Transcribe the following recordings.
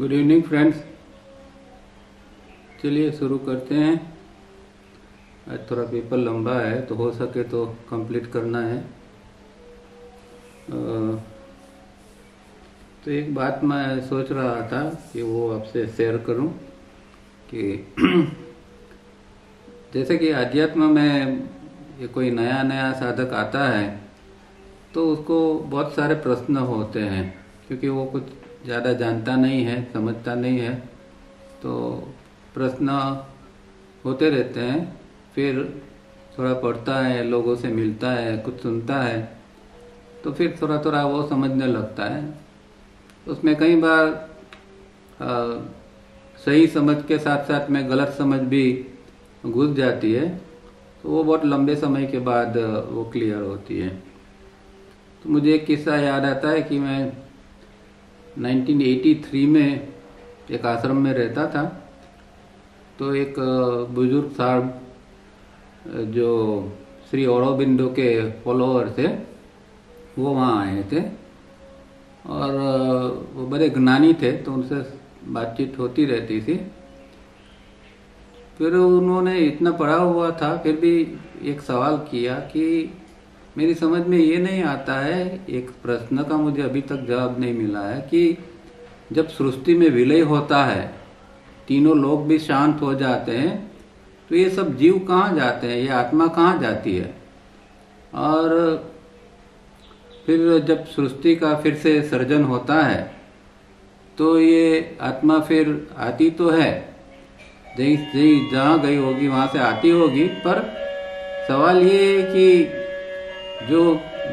Good evening friends. चलिए शुरू करते हैं। आज थोड़ा पेपर लंबा है तो हो सके तो कंप्लीट करना है। तो एक बात मैं सोच रहा था कि वो आपसे शेयर करूं कि जैसे कि अध्यात्म में ये कोई नया नया साधक आता है तो उसको बहुत सारे प्रश्न होते हैं, क्योंकि वो कुछ ज़्यादा जानता नहीं है, समझता नहीं है, तो प्रश्न होते रहते हैं। फिर थोड़ा पढ़ता है, लोगों से मिलता है, कुछ सुनता है, तो फिर थोड़ा थोड़ा वो समझने लगता है। उसमें कई बार सही समझ के साथ साथ में गलत समझ भी घुस जाती है, तो वो बहुत लंबे समय के बाद वो क्लियर होती है। तो मुझे एक किस्सा याद आता है कि मैं 1983 में एक आश्रम में रहता था। तो एक बुजुर्ग साहब जो श्री औरोबिंदो के फॉलोअर थे वो वहाँ आए थे और वो बड़े ज्ञानी थे, तो उनसे बातचीत होती रहती थी। फिर उन्होंने इतना पढ़ा हुआ था, फिर भी एक सवाल किया कि मेरी समझ में ये नहीं आता है, एक प्रश्न का मुझे अभी तक जवाब नहीं मिला है कि जब सृष्टि में विलय होता है, तीनों लोग भी शांत हो जाते हैं, तो ये सब जीव कहाँ जाते हैं, ये आत्मा कहाँ जाती है? और फिर जब सृष्टि का फिर से सर्जन होता है तो ये आत्मा फिर आती तो है, जहाँ गई होगी वहां से आती होगी, पर सवाल ये है कि जो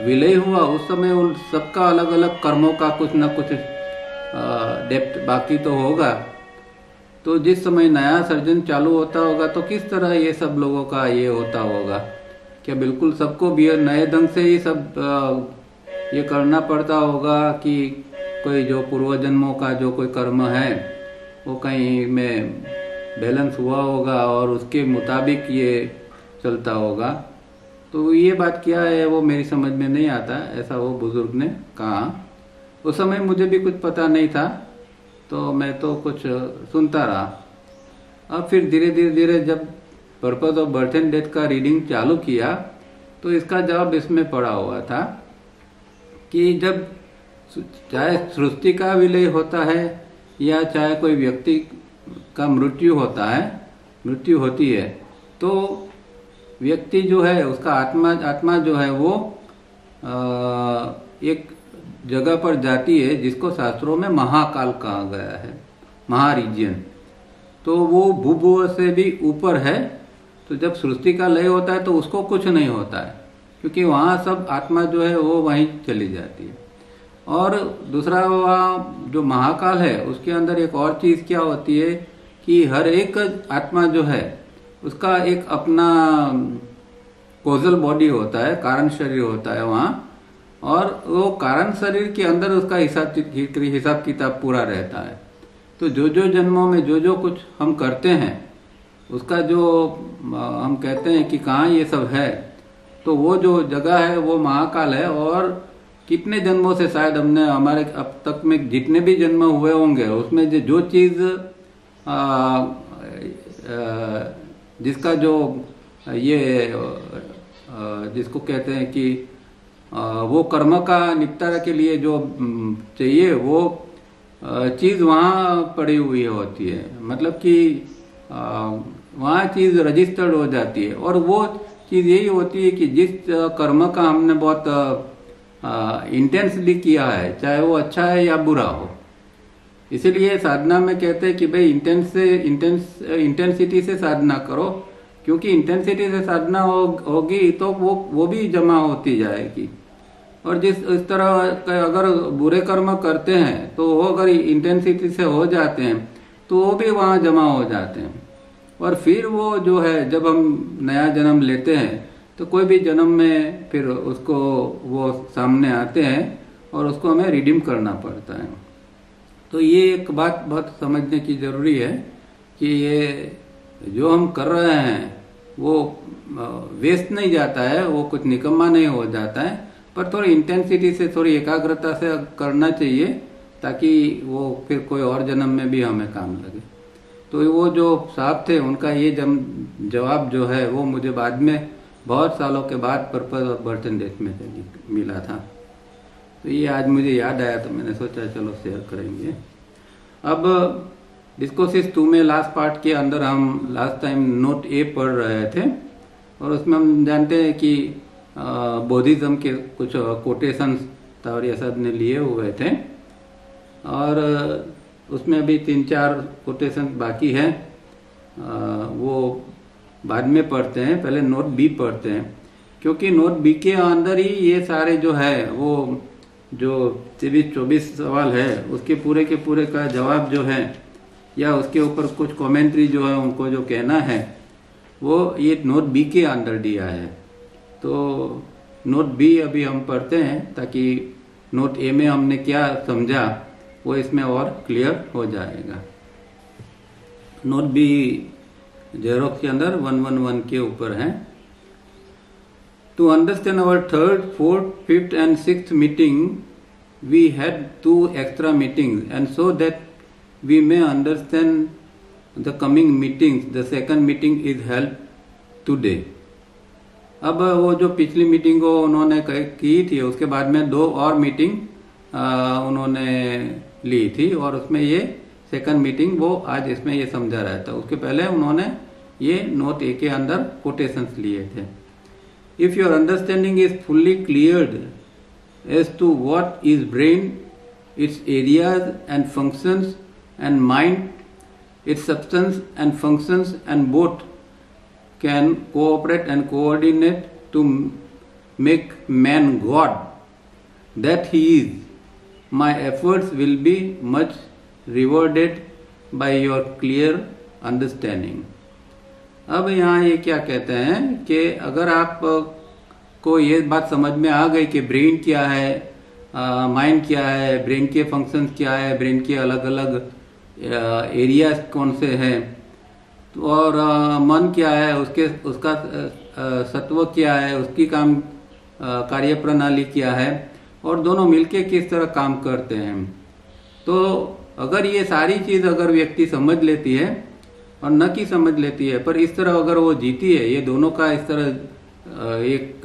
विलय हुआ उस समय उन सबका अलग अलग कर्मों का कुछ न कुछ डेप्थ बाकी तो होगा। तो जिस समय नया सर्जन चालू होता होगा तो किस तरह ये सब लोगों का ये होता होगा? क्या बिल्कुल सबको भी नए ढंग से ही सब ये करना पड़ता होगा कि कोई जो पूर्व जन्मों का जो कोई कर्म है वो कहीं में बैलेंस हुआ होगा और उसके मुताबिक ये चलता होगा? तो ये बात क्या है वो मेरी समझ में नहीं आता, ऐसा वो बुजुर्ग ने कहा। उस समय मुझे भी कुछ पता नहीं था, तो मैं तो कुछ सुनता रहा। अब फिर धीरे धीरे जब purpose of birth and death का रीडिंग चालू किया तो इसका जवाब इसमें पड़ा हुआ था कि जब चाहे सृष्टि का विलय होता है या चाहे कोई व्यक्ति का मृत्यु होती है, तो व्यक्ति जो है उसका आत्मा जो है वो एक जगह पर जाती है जिसको शास्त्रों में महाकाल कहा गया है, महारीजियन। तो वो भूभुव से भी ऊपर है। तो जब सृष्टि का लय होता है तो उसको कुछ नहीं होता है, क्योंकि वहां सब आत्मा जो है वो वहीं चली जाती है। और दूसरा वहाँ जो महाकाल है उसके अंदर एक और चीज क्या होती है कि हर एक आत्मा जो है उसका एक अपना कोजल बॉडी होता है, कारण शरीर होता है वहाँ, और वो कारण शरीर के अंदर उसका हिसाब किताब पूरा रहता है। तो जो जो जन्मों में जो कुछ हम करते हैं उसका जो हम कहते हैं कि कहाँ ये सब है, तो वो जो जगह है वो महाकाल है। और कितने जन्मों से शायद हमने हमारे अब तक में जितने भी जन्म हुए होंगे उसमें जो चीज जिसका जो ये जिसको कहते हैं कि वो कर्म का निपटारा के लिए जो चाहिए वो चीज वहाँ पड़ी हुई होती है, मतलब कि वहाँ चीज रजिस्टर्ड हो जाती है। और वो चीज यही होती है कि जिस कर्म का हमने बहुत इंटेंसली किया है, चाहे वो अच्छा है या बुरा हो। इसीलिए साधना में कहते हैं कि भाई इंटेंसिटी से साधना करो, क्योंकि इंटेंसिटी से साधना होगी तो वो भी जमा होती जाएगी। और इस तरह अगर बुरे कर्म करते हैं तो वो अगर इंटेंसिटी से हो जाते हैं तो वो भी वहाँ जमा हो जाते हैं। और फिर वो जो है जब हम नया जन्म लेते हैं तो कोई भी जन्म में फिर उसको वो सामने आते हैं और उसको हमें रिडीम करना पड़ता है। तो ये एक बात बहुत समझने की जरूरी है कि ये जो हम कर रहे हैं वो वेस्ट नहीं जाता है, वो कुछ निकम्मा नहीं हो जाता है, पर थोड़ी इंटेंसिटी से, थोड़ी एकाग्रता से करना चाहिए ताकि वो फिर कोई और जन्म में भी हमें काम लगे। तो वो जो साहब थे उनका ये जवाब जो है वो मुझे बाद में बहुत सालों के बाद purpose of birth and death में मिला था। तो ये आज मुझे याद आया तो मैंने सोचा चलो शेयर करेंगे। अब डिस्कोसिस 2 में लास्ट पार्ट के अंदर हम लास्ट टाइम नोट ए पढ़ रहे थे और उसमें हम जानते हैं कि बौद्धिज्म के कुछ कोटेशंस तावड़िया साहब ने लिए हुए थे और उसमें अभी 3-4 कोटेशन बाकी हैं, वो बाद में पढ़ते हैं। पहले नोट बी पढ़ते हैं क्योंकि नोट बी के अंदर ही ये सारे जो है वो जो 23-24 सवाल है उसके पूरे के पूरे का जवाब जो है या उसके ऊपर कुछ कमेंट्री जो है उनको जो कहना है वो ये नोट बी के अंदर दिया है। तो नोट बी अभी हम पढ़ते हैं ताकि नोट ए में हमने क्या समझा वो इसमें और क्लियर हो जाएगा। नोट बी जेरोक्स के अंदर 111 के ऊपर है। To understand our 3rd, 4th, 5th and 6th meeting we had 2 extra meetings and so that we may understand the coming meetings the second meeting is held today। अब वो जो पिछली meeting को उन्होंने की थी उसके बाद में 2 और मीटिंग उन्होंने ली थी और उसमें ये सेकंड मीटिंग वो आज इसमें ये समझा रहा था। उसके पहले उन्होंने ये नोट ए के अंदर कोटेशंस लिए थे। If your understanding is fully cleared as to what is brain, its areas and functions and mind, its substance and functions and both can cooperate and coordinate to make man god that he is, my efforts will be much rewarded by your clear understanding। अब यहाँ ये क्या कहते हैं कि अगर आप को ये बात समझ में आ गई कि ब्रेन क्या है, माइंड क्या है, ब्रेन के फंक्शंस क्या है, ब्रेन के अलग अलग एरियाज कौन से हैं और मन क्या है, उसका सत्व क्या है, उसकी कार्य प्रणाली क्या है और दोनों मिलके किस तरह काम करते हैं। तो अगर ये सारी चीज अगर व्यक्ति समझ लेती है और न कि समझ लेती है पर इस तरह अगर वो जीती है, ये दोनों का इस तरह एक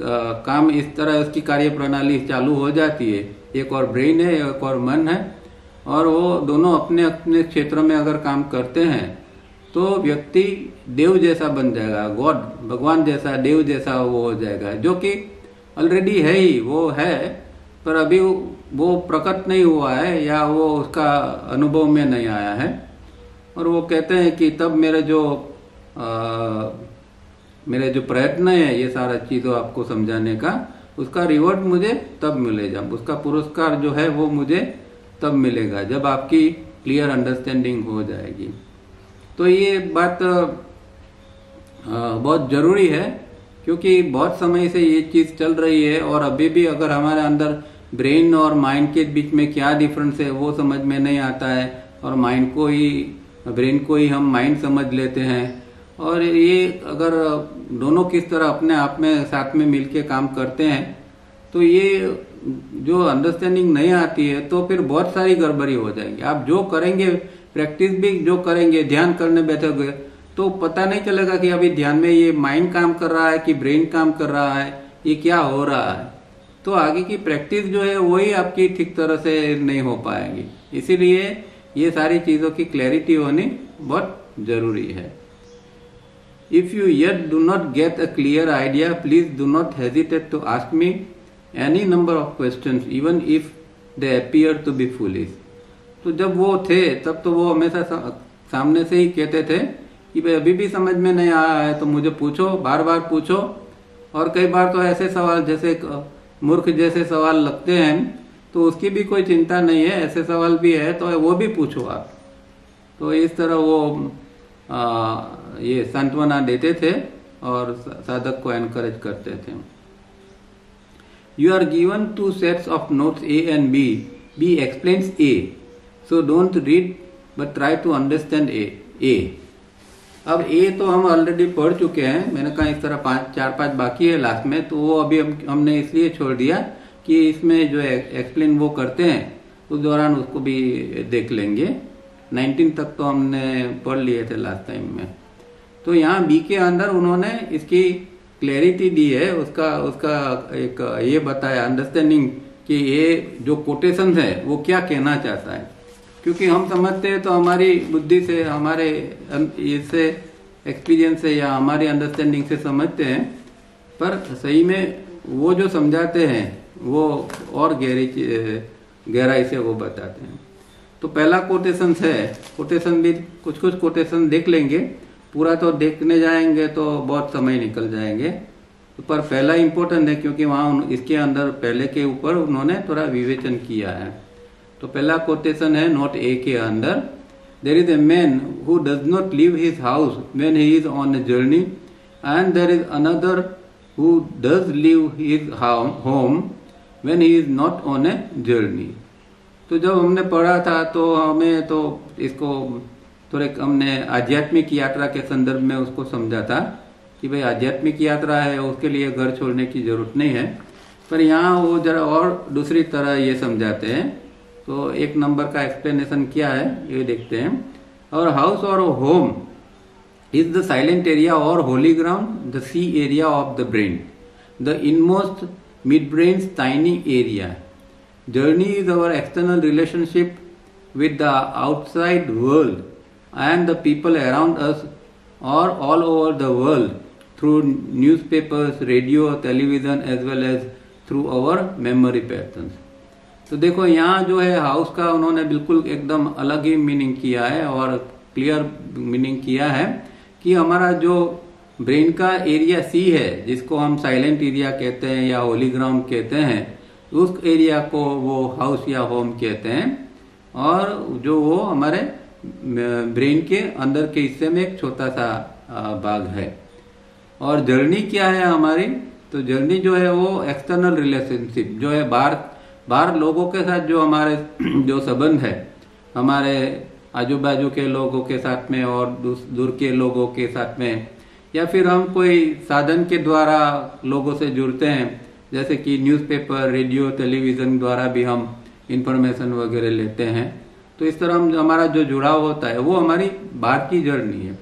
काम इस तरह उसकी कार्य प्रणाली चालू हो जाती है, एक और ब्रेन है एक और मन है और वो दोनों अपने अपने क्षेत्र में अगर काम करते हैं तो व्यक्ति देव जैसा बन जाएगा, गॉड भगवान जैसा, देव जैसा वो हो जाएगा, जो कि ऑलरेडी है ही, वो है पर अभी वो प्रकट नहीं हुआ है या वो उसका अनुभव में नहीं आया है। और वो कहते हैं कि तब मेरे जो प्रयत्न है ये सारा चीजों आपको समझाने का, उसका रिवॉर्ड मुझे तब मिलेगा, उसका पुरस्कार जो है वो मुझे तब मिलेगा जब आपकी क्लियर अंडरस्टैंडिंग हो जाएगी। तो ये बात बहुत जरूरी है क्योंकि बहुत समय से ये चीज चल रही है और अभी भी अगर हमारे अंदर ब्रेन और माइंड के बीच में क्या डिफरेंस है वो समझ में नहीं आता है और ब्रेन को ही हम माइंड समझ लेते हैं और ये अगर दोनों किस तरह अपने आप में साथ में मिलके काम करते हैं तो ये जो अंडरस्टैंडिंग नहीं आती है तो फिर बहुत सारी गड़बड़ी हो जाएगी। आप जो करेंगे, प्रैक्टिस भी जो करेंगे, ध्यान करने बैठोगे तो पता नहीं चलेगा कि अभी ध्यान में ये माइंड काम कर रहा है कि ब्रेन काम कर रहा है, ये क्या हो रहा है। तो आगे की प्रैक्टिस जो है वही आपकी ठीक तरह से नहीं हो पाएगी। इसीलिए ये सारी चीजों की क्लैरिटी होनी बहुत जरूरी है। If you yet do not get a clear idea please do not hesitate to ask me any number of questions even if they appear to be foolish. तो जब वो थे तब तो वो हमेशा सामने से ही कहते थे कि भाई अभी भी समझ में नहीं आया है तो मुझे पूछो, बार बार पूछो। और कई बार तो ऐसे सवाल जैसे मूर्ख जैसे सवाल लगते हैं तो उसकी भी कोई चिंता नहीं है, ऐसे सवाल भी है तो वो भी पूछो आप। तो इस तरह वो ये सांत्वना देते थे और साधक को एनकरेज करते थे। You are given 2 sets of notes A and B. B explains A, so don't read but try to understand A. अब ए तो हम ऑलरेडी पढ़ चुके हैं, मैंने कहा इस तरह 4-5 बाकी है लास्ट में, तो वो अभी हमने इसलिए छोड़ दिया कि इसमें जो एक्सप्लेन वो करते हैं उस दौरान उसको भी देख लेंगे। 19 तक तो हमने पढ़ लिए थे लास्ट टाइम में। तो यहाँ बी के अंदर उन्होंने इसकी क्लैरिटी दी है, उसका एक ये बताया अंडरस्टैंडिंग कि ये जो कोटेशन है वो क्या कहना चाहता है। क्योंकि हम समझते हैं तो हमारी बुद्धि से, हमारे इससे एक्सपीरियंस से या हमारी अंडरस्टैंडिंग से समझते हैं, पर सही में वो जो समझाते हैं वो और गहराई से वो बताते हैं। तो पहला कोटेशन है, कोटेशन भी कुछ कोटेशन देख लेंगे, पूरा तो देखने जाएंगे तो बहुत समय निकल जाएंगे, पर पहला इंपॉर्टेंट है क्योंकि वहां इसके अंदर पहले के ऊपर उन्होंने थोड़ा विवेचन किया है। तो पहला कोटेशन है नोट ए के अंदर, there is a man who does not leave his house when he is on a journey and there is another who does leave his home when he is not on a journey. तो जब हमने पढ़ा था तो हमें तो इसको थोड़े हमने आध्यात्मिक यात्रा के संदर्भ में उसको समझा था कि भाई आध्यात्मिक यात्रा है, उसके लिए घर छोड़ने की जरूरत नहीं है, पर यहाँ वो जरा और दूसरी तरह ये समझाते हैं। तो एक नंबर का एक्सप्लेनेशन क्या है ये देखते हैं। और हाउस और home is the silent area और holy ground, the sea area of the brain, the inmost mid brain tiny area. Journey is our external relationship with the outside world and the people around us or all over the world through newspapers, radio, television as well as through our memory patterns. तो देखो यहाँ जो है house का उन्होंने बिल्कुल एकदम अलग ही मीनिंग किया है और क्लियर मीनिंग किया है कि हमारा जो ब्रेन का एरिया सी है, जिसको हम साइलेंट एरिया कहते हैं या होली ग्राउंड कहते हैं, उस एरिया को वो हाउस या होम कहते हैं। और जो वो हमारे ब्रेन के अंदर के हिस्से में एक छोटा सा भाग है। और जर्नी क्या है हमारी, तो जर्नी जो है वो एक्सटर्नल रिलेशनशिप जो है बाहर लोगों के साथ जो हमारे जो संबंध है, हमारे आजू बाजू के लोगों के साथ में और दूर के लोगों के साथ में, या फिर हम कोई साधन के द्वारा लोगों से जुड़ते हैं, जैसे कि न्यूज़पेपर, रेडियो, टेलीविजन द्वारा भी हम इंफॉर्मेशन वगैरह लेते हैं। तो इस तरह हमारा जो जुड़ाव होता है वो हमारी बाहर की जर्नी है।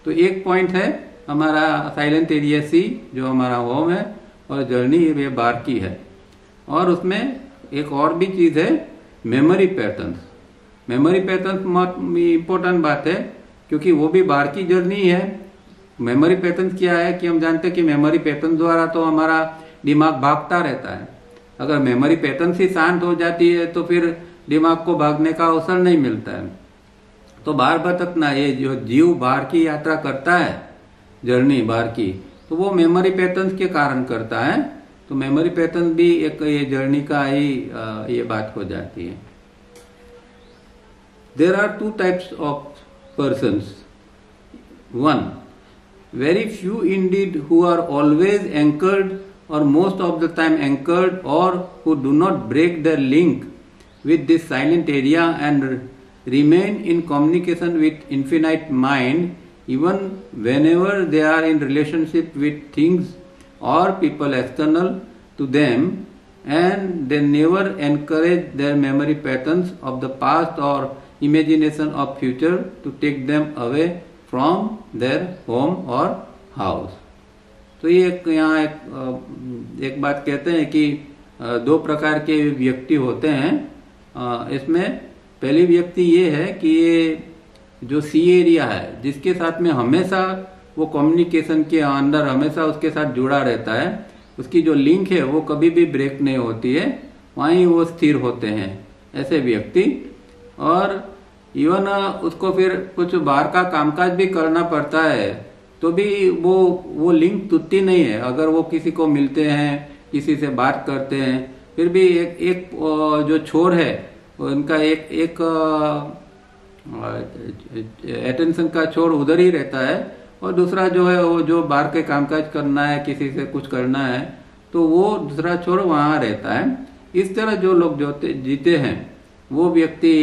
तो एक पॉइंट है हमारा साइलेंट एरिया सी जो हमारा होम है, और जर्नी ये बाहर की है। और उसमें एक और भी चीज है memory patterns. Memory patterns important बात है क्योंकि वो भी बाहर की जर्नी है। मेमोरी पैटर्न्स क्या है कि हम जानते हैं कि मेमोरी पैटर्न द्वारा तो हमारा दिमाग भागता रहता है। अगर मेमोरी पैटर्न ही शांत हो जाती है तो फिर दिमाग को भागने का अवसर नहीं मिलता है। तो बाहर भटकना, ये जो जीव बाहर की यात्रा करता है, जर्नी बाहर की, तो वो मेमोरी पैटर्न्स के कारण करता है। तो मेमोरी पैटर्न भी एक ये जर्नी का ही ये बात हो जाती है। There are two types of persons. One, very few indeed who are always anchored or most of the time anchored or who do not break their link with this silent area and remain in communication with infinite mind even whenever they are in relationship with things or people external to them, and they never encourage their memory patterns of the past or imagination of future to take them away from their home और house. तो ये यहाँ एक बात कहते हैं कि दो प्रकार के व्यक्ति होते हैं। इसमें पहली व्यक्ति ये है कि ये जो सी एरिया है, जिसके साथ में हमेशा वो कम्युनिकेशन के अंदर हमेशा उसके साथ जुड़ा रहता है, उसकी जो लिंक है वो कभी भी ब्रेक नहीं होती है, वहीं वो स्थिर होते हैं, ऐसे व्यक्ति। और इवन उसको फिर कुछ बाहर का कामकाज भी करना पड़ता है तो भी वो लिंक टूटती नहीं है। अगर वो किसी को मिलते हैं, किसी से बात करते हैं, फिर भी एक जो छोर है उनका एक अटेंशन का छोर उधर ही रहता है, और दूसरा जो है वो जो बाहर के कामकाज करना है, किसी से कुछ करना है, तो वो दूसरा छोर वहां रहता है। इस तरह जो लोग जीते हैं वो व्यक्ति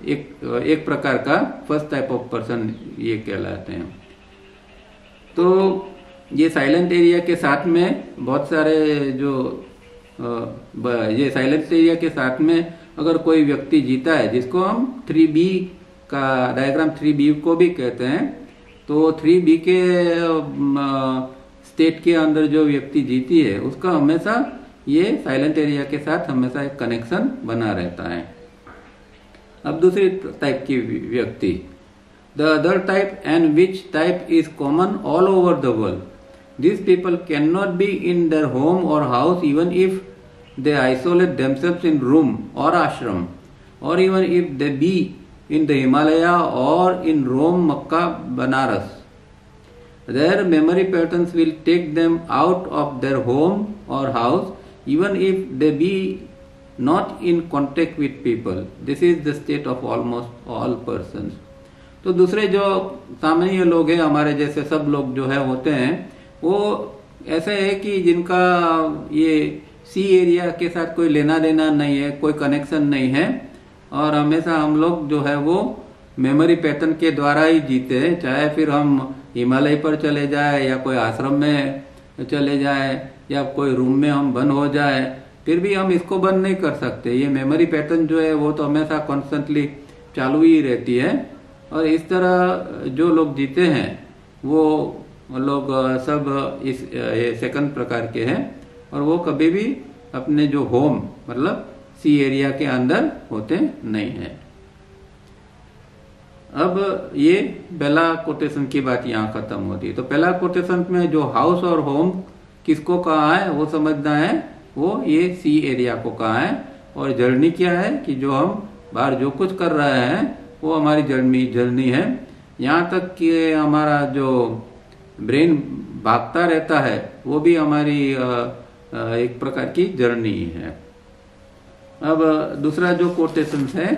एक प्रकार का फर्स्ट टाइप ऑफ पर्सन ये कहलाते हैं। तो ये साइलेंट एरिया के साथ में बहुत सारे जो ये साइलेंट एरिया के साथ में अगर कोई व्यक्ति जीता है, जिसको हम 3B का डायग्राम 3B को भी कहते हैं, तो 3B के स्टेट के अंदर जो व्यक्ति जीती है उसका हमेशा ये साइलेंट एरिया के साथ हमेशा एक कनेक्शन बना रहता है। अब दूसरी टाइप की व्यक्ति, the other type and which type is common all over the world. These people cannot be in their home or house even if they isolate themselves in room or ashram, or even if they be in the Himalaya or in Rome, Makkah, Banaras. Their memory patterns will take them out of their home or house even if they be not in contact with people. This is the state of almost all persons. तो दूसरे जो सामान्य लोग हैं, हमारे जैसे सब लोग जो है होते हैं, वो ऐसे है कि जिनका ये सी एरिया के साथ कोई लेना देना नहीं है, कोई कनेक्शन नहीं है, और हमेशा हम लोग जो है वो मेमोरी पैटर्न के द्वारा ही जीते हैं। चाहे फिर हम हिमालय पर चले जाए या कोई आश्रम में चले जाए या कोई रूम में हम बंद हो जाए, फिर भी हम इसको बंद नहीं कर सकते। ये मेमोरी पैटर्न जो है वो तो हमेशा कॉन्स्टेंटली चालू ही रहती है। और इस तरह जो लोग जीते हैं वो लोग सब इस सेकंड प्रकार के हैं, और वो कभी भी अपने जो होम मतलब सी एरिया के अंदर होते नहीं हैं। अब ये पहला कोटेशन की बात यहाँ खत्म होती है। तो पहला कोटेशन में जो हाउस और होम किसको कहा है वो समझना है, वो ये सी एरिया को कहा है। और जर्नी क्या है कि जो हम बाहर जो कुछ कर रहे हैं वो हमारी जर्नी है। यहाँ तक कि हमारा जो ब्रेन भागता रहता है वो भी हमारी एक प्रकार की जर्नी है। अब दूसरा जो कोटेशन है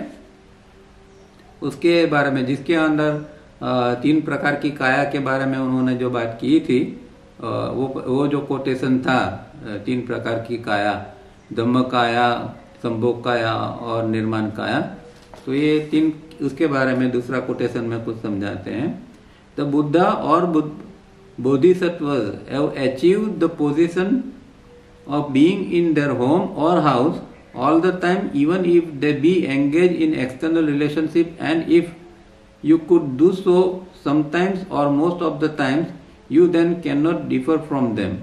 उसके बारे में, जिसके अंदर 3 प्रकार की काया के बारे में उन्होंने जो बात की थी, वो जो कोटेशन था 3 प्रकार की काया, धम्म काया, संभोग काया और निर्माण काया। तो ये 3 उसके बारे में दूसरा कोटेशन में कुछ समझाते हैं। द बुद्धा और Bodhisattvas have achieved the position of being in their home or house all the time, even if they be engaged in external relationship, and if you could do so sometimes or most of the times, you then cannot differ from them.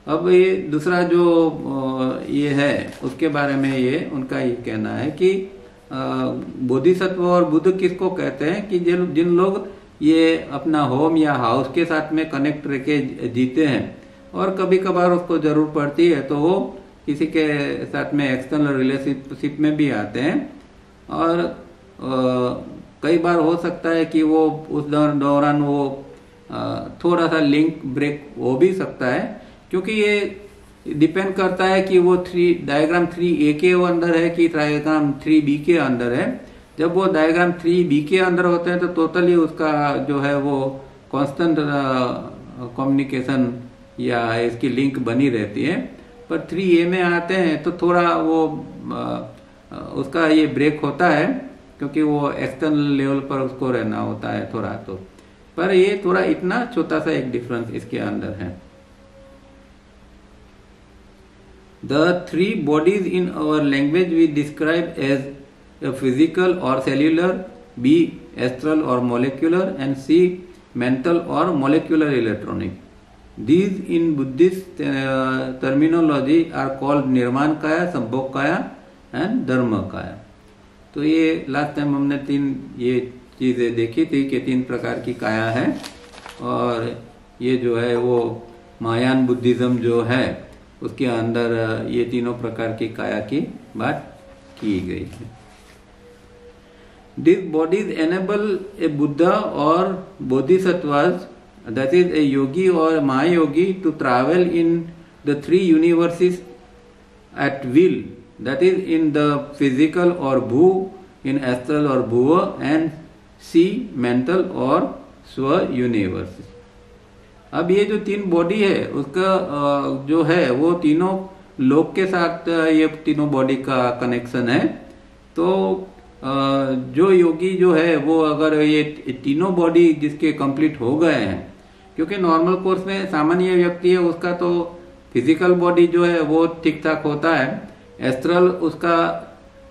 अब ये दूसरा जो ये है उसके बारे में ये उनका ये कहना है कि बोधिसत्व और बुद्ध किसको कहते हैं कि जिन लोग ये अपना होम या हाउस के साथ में कनेक्ट रह के जीते हैं, और कभी कभार उसको जरूरत पड़ती है तो वो किसी के साथ में एक्सटर्नल रिलेशनशिप में भी आते हैं। और कई बार हो सकता है कि वो उस दौरान वो थोड़ा सा लिंक ब्रेक हो भी सकता है, क्योंकि ये डिपेंड करता है कि वो डायग्राम 3A के अंदर है कि डायग्राम 3B के अंदर है। जब वो डायग्राम 3B के अंदर होते हैं तो टोटली उसका जो है वो कांस्टेंट कम्युनिकेशन या इसकी लिंक बनी रहती है। पर 3A में आते हैं तो थोड़ा वो उसका ये ब्रेक होता है, क्योंकि वो एक्सटर्नल लेवल पर उसको रहना होता है थोड़ा। तो पर ये थोड़ा इतना छोटा सा एक डिफरेंस इसके अंदर है। The 3 bodies in our language we describe as a physical or cellular, B astral or molecular, and C mental or molecular electronic. These in Buddhist terminology are called Nirman Kaya, Sambhog Kaya and Dharma Kaya. तो ये last time हमने 3 ये चीजें देखी थी कि 3 प्रकार की काया है, और ये जो है वो महायान बुद्धिज्म जो है उसके अंदर ये तीनों प्रकार की काया की बात की गई है। These bodies enable a Buddha or Bodhisattvas, that is a yogi or a Mahayogi, to travel in the 3 universes at will, that is in the physical or Bhu, in astral or Bhuva, and C mental or Swa universe. अब ये जो 3 body है उसका जो है वो तीनों लोक के साथ ये तीनों बॉडी का कनेक्शन है। तो जो योगी जो है वो अगर ये तीनों बॉडी जिसके कंप्लीट हो गए हैं, क्योंकि नॉर्मल कोर्स में सामान्य व्यक्ति है उसका तो फिजिकल बॉडी जो है वो ठीक ठाक होता है। एस्ट्रल उसका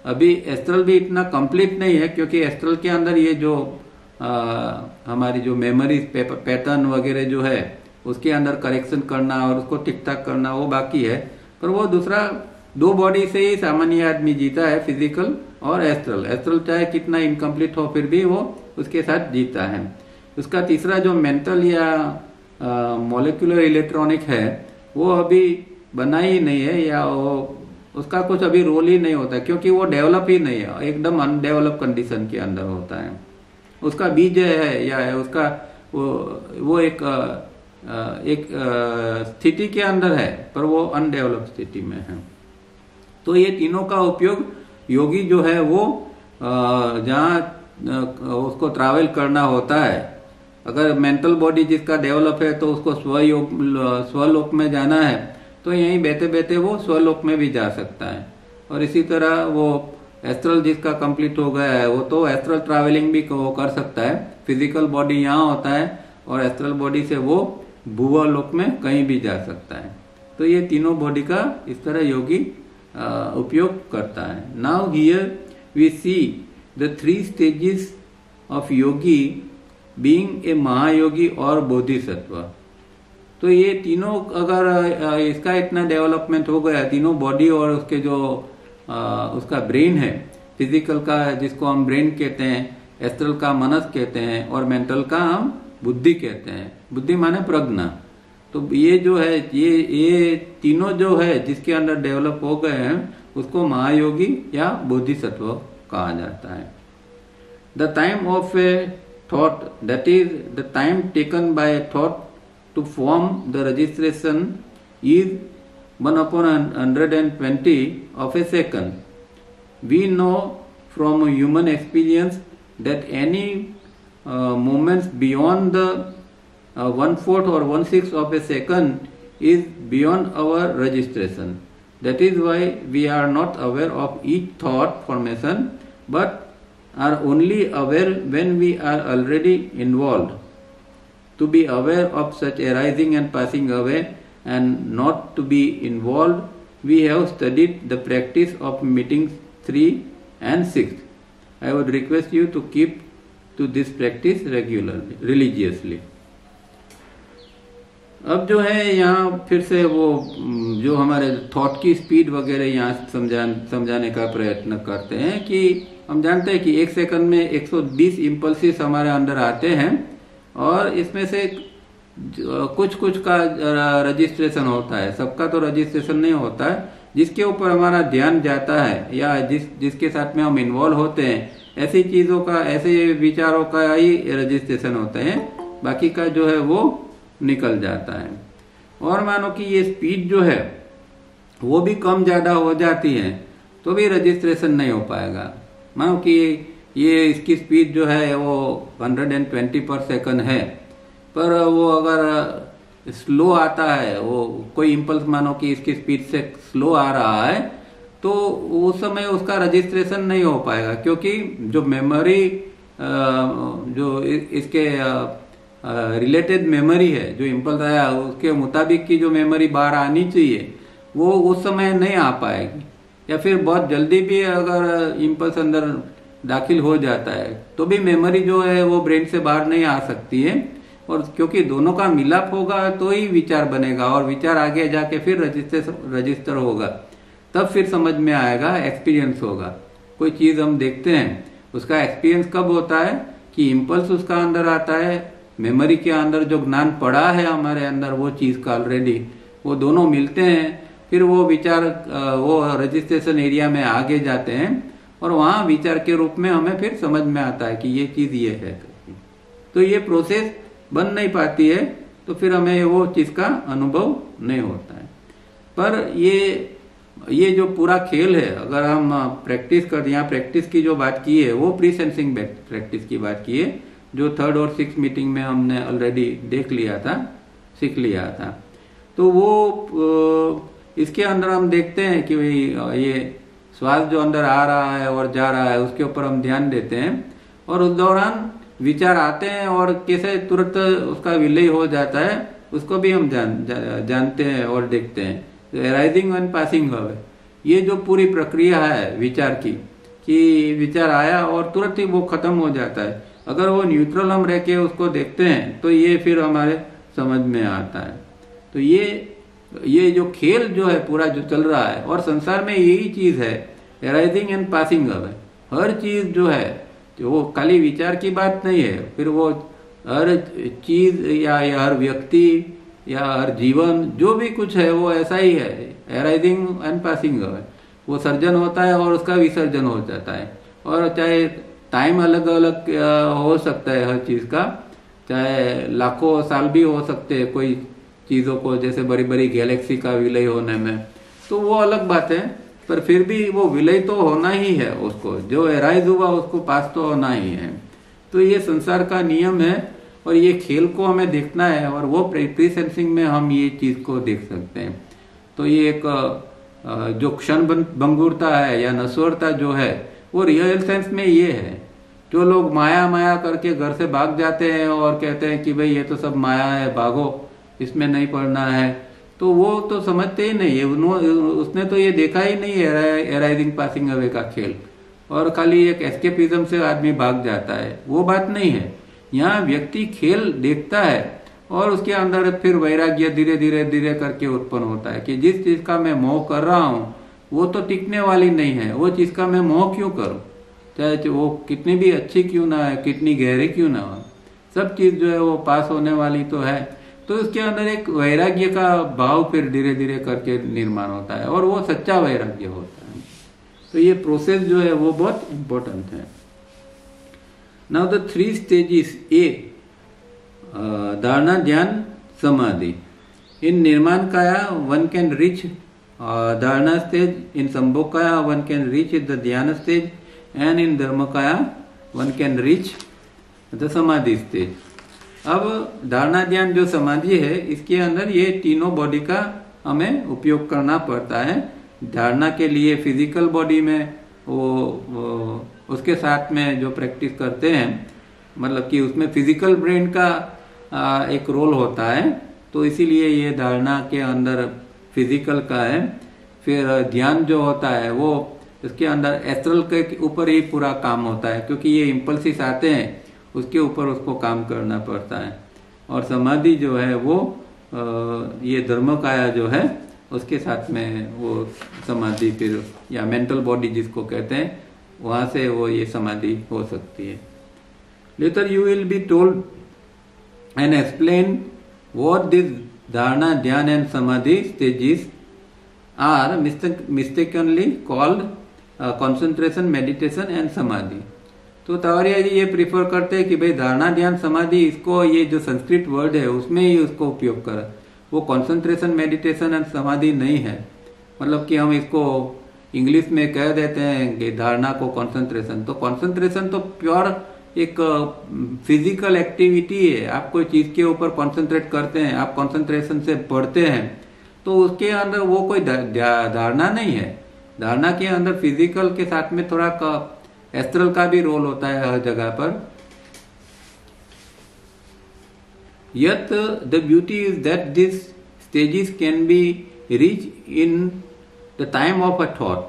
अभी एस्ट्रल भी इतना कंप्लीट नहीं है, क्योंकि एस्ट्रल के अंदर ये जो हमारी जो मेमोरी पैटर्न वगैरह जो है उसके अंदर करेक्शन करना और उसको ठीक ठाक करना वो बाकी है। पर वो दूसरा 2 बॉडी से ही सामान्य आदमी जीता है, फिजिकल और एस्ट्रल। एस्ट्रल चाहे कितना इनकम्प्लीट हो फिर भी वो उसके साथ जीता है। उसका तीसरा जो मेंटल या मॉलिक्यूलर इलेक्ट्रॉनिक है वो अभी बना ही नहीं है, या वो उसका कुछ अभी रोल ही नहीं होता, क्योंकि वो डेवलप ही नहीं है, एकदम अनडेवलप कंडीशन के अंदर होता है। उसका बीज है या है उसका वो एक स्थिति के अंदर है, पर वो अनडेवलप स्थिति में है। तो ये तीनों का उपयोग योगी जो है वो जहाँ उसको ट्रैवल करना होता है, अगर मेंटल बॉडी जिसका डेवलप है तो उसको स्वलोक में जाना है तो यहीं बैठे बैठे वो स्वलोक में भी जा सकता है। और इसी तरह वो एस्ट्रल जिसका कंप्लीट हो गया है वो तो एस्ट्रल ट्रैवलिंग भी वो कर सकता है। फिजिकल बॉडी यहाँ होता है और एस्ट्रल बॉडी से वो भूवलोक में कहीं भी जा सकता है। तो ये तीनों बॉडी का इस तरह योगी उपयोग करता है। Now here we see the 3 stages of yogi being a mahayogi और बोधिसत्व। तो ये तीनों अगर इसका इतना डेवलपमेंट हो गया, तीनों बॉडी और उसके जो उसका ब्रेन है, फिजिकल का जिसको हम ब्रेन कहते हैं, एस्ट्रल का मनस कहते हैं और मेंटल का हम बुद्धि कहते हैं। बुद्धि माने प्रज्ञा। तो ये जो है ये तीनों जो है जिसके अंदर डेवलप हो गए हैं उसको महायोगी या बोधिसत्व कहा जाता है। The time of A thought, that is the time taken by A thought to form the registration is 1/120 of a second. We know from human experience that any moments beyond the 1/4 or 1/6 of a second is beyond our registration. That is why we are not aware of each thought formation, but are only aware when we are already involved. To be aware of such arising and passing away and not to be involved, we have studied the practice of meetings 3 and 6. I would request you to keep to this practice regularly, religiously. अब जो है यहाँ फिर से वो जो हमारे thought की स्पीड वगैरह यहाँ समझाने का प्रयत्न करते हैं कि हम जानते हैं कि 1 सेकंड में 120 इम्पल्सिस हमारे अंदर आते हैं और इसमें से कुछ का रजिस्ट्रेशन होता है, सबका तो रजिस्ट्रेशन नहीं होता है। जिसके ऊपर हमारा ध्यान जाता है या जिसके साथ में हम इन्वॉल्व होते हैं, ऐसी चीजों का, ऐसे विचारों का ही रजिस्ट्रेशन होते हैं, बाकी का जो है वो निकल जाता है। और मानो कि ये स्पीड जो है वो भी कम ज्यादा हो जाती है तो भी रजिस्ट्रेशन नहीं हो पाएगा। मानो कि ये इसकी स्पीड जो है वो 120 पर सेकंड है, पर वो अगर स्लो आता है, वो कोई इम्पल्स मानो कि इसकी स्पीड से स्लो आ रहा है, तो उस समय उसका रजिस्ट्रेशन नहीं हो पाएगा, क्योंकि जो मेमोरी जो इसके रिलेटेड मेमोरी है, जो इम्पल्स आया उसके मुताबिक की जो मेमोरी बाहर आनी चाहिए वो उस समय नहीं आ पाएगी। या फिर बहुत जल्दी भी अगर इम्पल्स अंदर दाखिल हो जाता है तो भी मेमोरी जो है वो ब्रेन से बाहर नहीं आ सकती है। और क्योंकि दोनों का मिलाप होगा तो ही विचार बनेगा और विचार आगे जाके फिर रजिस्टर होगा, तब फिर समझ में आएगा, एक्सपीरियंस होगा। कोई चीज हम देखते हैं उसका एक्सपीरियंस कब होता है कि इम्पल्स उसका अंदर आता है, मेमोरी के अंदर जो ज्ञान पड़ा है हमारे अंदर वो चीज का ऑलरेडी, वो दोनों मिलते हैं, फिर वो विचार वो रजिस्ट्रेशन एरिया में आगे जाते हैं और वहां विचार के रूप में हमें फिर समझ में आता है कि ये चीज ये है। तो ये प्रोसेस बन नहीं पाती है तो फिर हमें वो चीज का अनुभव नहीं होता है। पर ये जो पूरा खेल है, अगर हम प्रैक्टिस कर, यहाँ प्रैक्टिस की जो बात की है वो प्री सेंसिंग प्रैक्टिस की बात की है, जो 3rd और 6th मीटिंग में हमने ऑलरेडी देख लिया था, सीख लिया था। तो वो इसके अंदर हम देखते हैं कि ये श्वास जो अंदर आ रहा है और जा रहा है उसके ऊपर हम ध्यान देते हैं और उस दौरान विचार आते हैं और कैसे तुरंत उसका विलय हो जाता है उसको भी हम जानते हैं और देखते हैं। तो अराइजिंग एंड पासिंग अवे, ये जो पूरी प्रक्रिया है विचार की, कि विचार आया और तुरंत ही वो खत्म हो जाता है, अगर वो न्यूट्रल हम रह के उसको देखते हैं तो ये फिर हमारे समझ में आता है। तो ये जो खेल जो है पूरा जो चल रहा है, और संसार में यही चीज है, अराइजिंग एंड पासिंग अवे। हर चीज जो है, जो वो खाली विचार की बात नहीं है, फिर वो हर चीज या हर व्यक्ति या हर जीवन जो भी कुछ है वो ऐसा ही है, अराइजिंग एंड पासिंग अवे। वो सर्जन होता है और उसका विसर्जन हो जाता है, और चाहे टाइम अलग अलग हो सकता है हर चीज का, चाहे लाखों साल भी हो सकते हैं कोई चीजों को, जैसे बड़ी बड़ी गैलेक्सी का विलय होने में, तो वो अलग बात है, पर फिर भी वो विलय तो होना ही है, उसको जो अराइज हुआ उसको पास तो होना ही है। तो ये संसार का नियम है, और ये खेल को हमें देखना है, और वो प्री सेंसिंग में हम ये चीज को देख सकते हैं। तो ये एक जो क्षण भंगुरता है या नश्वरता जो है, वो रियल सेंस में ये है। जो लोग माया माया करके घर से भाग जाते हैं और कहते हैं कि भाई ये तो सब माया है, भागो, इसमें नहीं पड़ना है, तो वो तो समझते ही नहीं है, उसने तो ये देखा ही नहीं है अराइजिंग पासिंग अवे का खेल, और खाली एक एस्केपिज्म से आदमी भाग जाता है। वो बात नहीं है। यहाँ व्यक्ति खेल देखता है और उसके अंदर फिर वैराग्य धीरे धीरे धीरे करके उत्पन्न होता है कि जिस चीज का मैं मोह कर रहा हूँ वो तो टिकने वाली नहीं है, वो चीज का मैं मोह क्यों करूं, चाहे वो कितनी भी अच्छी क्यों ना है, कितनी गहरी क्यों ना हो, सब चीज जो है वो पास होने वाली तो है। तो उसके अंदर एक वैराग्य का भाव फिर धीरे धीरे करके निर्माण होता है, और वो सच्चा वैराग्य होता है। तो ये प्रोसेस जो है वो बहुत इंपॉर्टेंट है। नाउ द 3 स्टेजेस, ए धारणा, ध्यान, समाधि। इन निर्माण काया वन कैन रीच धारणा स्टेज, इन संभोग काया वन कैन रीच द ध्यान स्टेज, एंड इन धर्म काया वन कैन रीच द समाधि स्टेज। अब धारणा, ध्यान, जो समाधि है, इसके अंदर ये तीनों बॉडी का हमें उपयोग करना पड़ता है। धारणा के लिए फिजिकल बॉडी में वो उसके साथ में जो प्रैक्टिस करते हैं, मतलब कि उसमें फिजिकल ब्रेन का एक रोल होता है, तो इसीलिए ये धारणा के अंदर फिजिकल का है। फिर ध्यान जो होता है वो इसके अंदर एस्ट्रल के ऊपर ही पूरा काम होता है, क्योंकि ये इम्पल्सिस आते हैं, उसके ऊपर उसको काम करना पड़ता है। और समाधि जो है वो ये धर्म काया जो है उसके साथ में वो समाधि फिर, या मेंटल बॉडी जिसको कहते हैं, वहां से वो ये समाधि हो सकती है। Later you will be told and explain what this dharana, dhyana and samadhi stages are mistakenly called concentration, meditation and samadhi. तो तावरिया जी ये प्रिफर करते हैं कि भाई धारणा, ध्यान, समाधि, इसको ये जो संस्कृत वर्ड है उसमें ही उसको उपयोग करें, वो कंसंट्रेशन, मेडिटेशन एंड समाधि नहीं है। मतलब कि हम इसको इंग्लिश में कह देते हैं कि धारणा को कंसंट्रेशन, तो कंसंट्रेशन तो प्योर एक फिजिकल एक्टिविटी है। आप कोई चीज के ऊपर कंसंट्रेट करते हैं, आप कंसंट्रेशन से पढ़ते हैं, तो उसके अंदर वो कोई धारणा नहीं है। धारणा के अंदर फिजिकल के साथ में थोड़ा एस्ट्रल का भी रोल होता है हर जगह पर। Yet the beauty is that these stages can be reached in the time of a thought.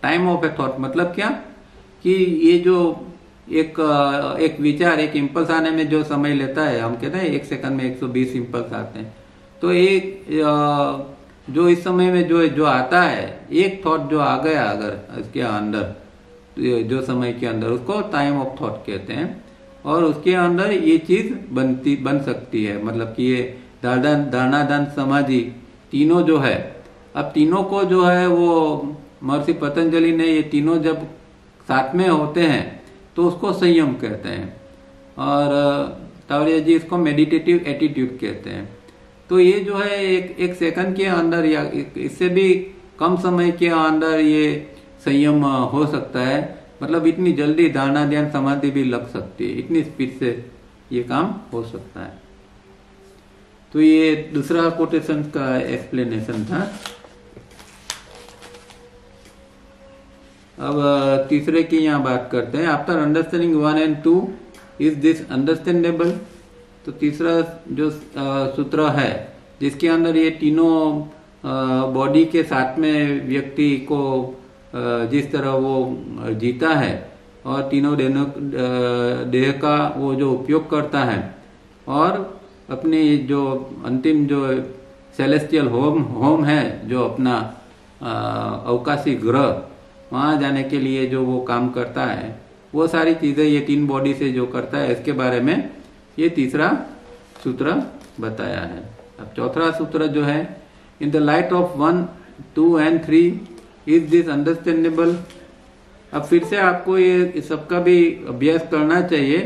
Time of a thought मतलब क्या, कि ये जो एक विचार, एक इम्पल्स आने में जो समय लेता है, हम कहते हैं 1 सेकंड में 120 इम्पल्स आते हैं, तो एक जो इस समय में जो आता है, एक थॉट जो आ गया अगर इसके अंदर, जो समय के अंदर, उसको टाइम ऑफ थॉट कहते हैं। और उसके अंदर ये चीज बन सकती है, मतलब कि ये धारणा, ध्यान, समाधि तीनों जो है, अब तीनों को जो है वो महर्षि पतंजलि ने, ये तीनों जब साथ में होते हैं तो उसको संयम कहते हैं, और तावरिया जी इसको मेडिटेटिव एटीट्यूड कहते हैं। तो ये जो है एक सेकंड के अंदर या इससे भी कम समय के अंदर ये संयम हो सकता है, मतलब इतनी जल्दी धारणा, ध्यान, समाधि भी लग सकती है, इतनी स्पीड से ये काम हो सकता है। तो ये दूसरा कोटेशन का एक्सप्लेनेशन था। अब तीसरे की यहाँ बात करते हैं। After understanding 1 and 2, is this understandable? तो तीसरा जो सूत्र है जिसके अंदर ये तीनों बॉडी के साथ में व्यक्ति को जिस तरह वो जीता है और तीनों देह का वो जो उपयोग करता है और अपनी जो अंतिम जो सेलेस्टियल होम है जो अपना अवकाशी ग्रह वहाँ जाने के लिए जो वो काम करता है वो सारी चीजें ये तीन बॉडी से जो करता है इसके बारे में ये तीसरा सूत्र बताया है। अब चौथा सूत्र जो है in the light of 1, 2 and 3 is this understandable. अब फिर से आपको ये सबका भी अभ्यास करना चाहिए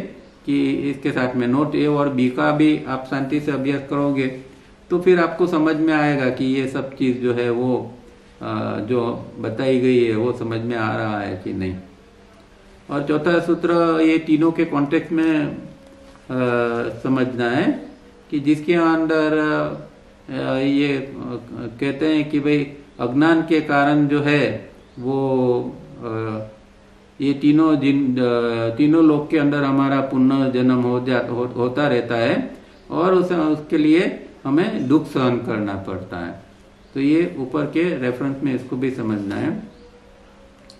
कि इसके साथ में नोट ए और बी का भी आप शांति से अभ्यास करोगे तो फिर आपको समझ में आएगा कि ये सब चीज जो है वो जो बताई गई है वो समझ में आ रहा है कि नहीं। और चौथा सूत्र ये तीनों के कॉन्टेक्स्ट में समझना है कि जिसके अंदर ये कहते हैं कि भाई अज्ञान के कारण जो है वो ये तीनों लोक के अंदर हमारा पुनर्जन्म होता रहता है और उसके लिए हमें दुख सहन करना पड़ता है। तो ये ऊपर के रेफरेंस में इसको भी समझना है।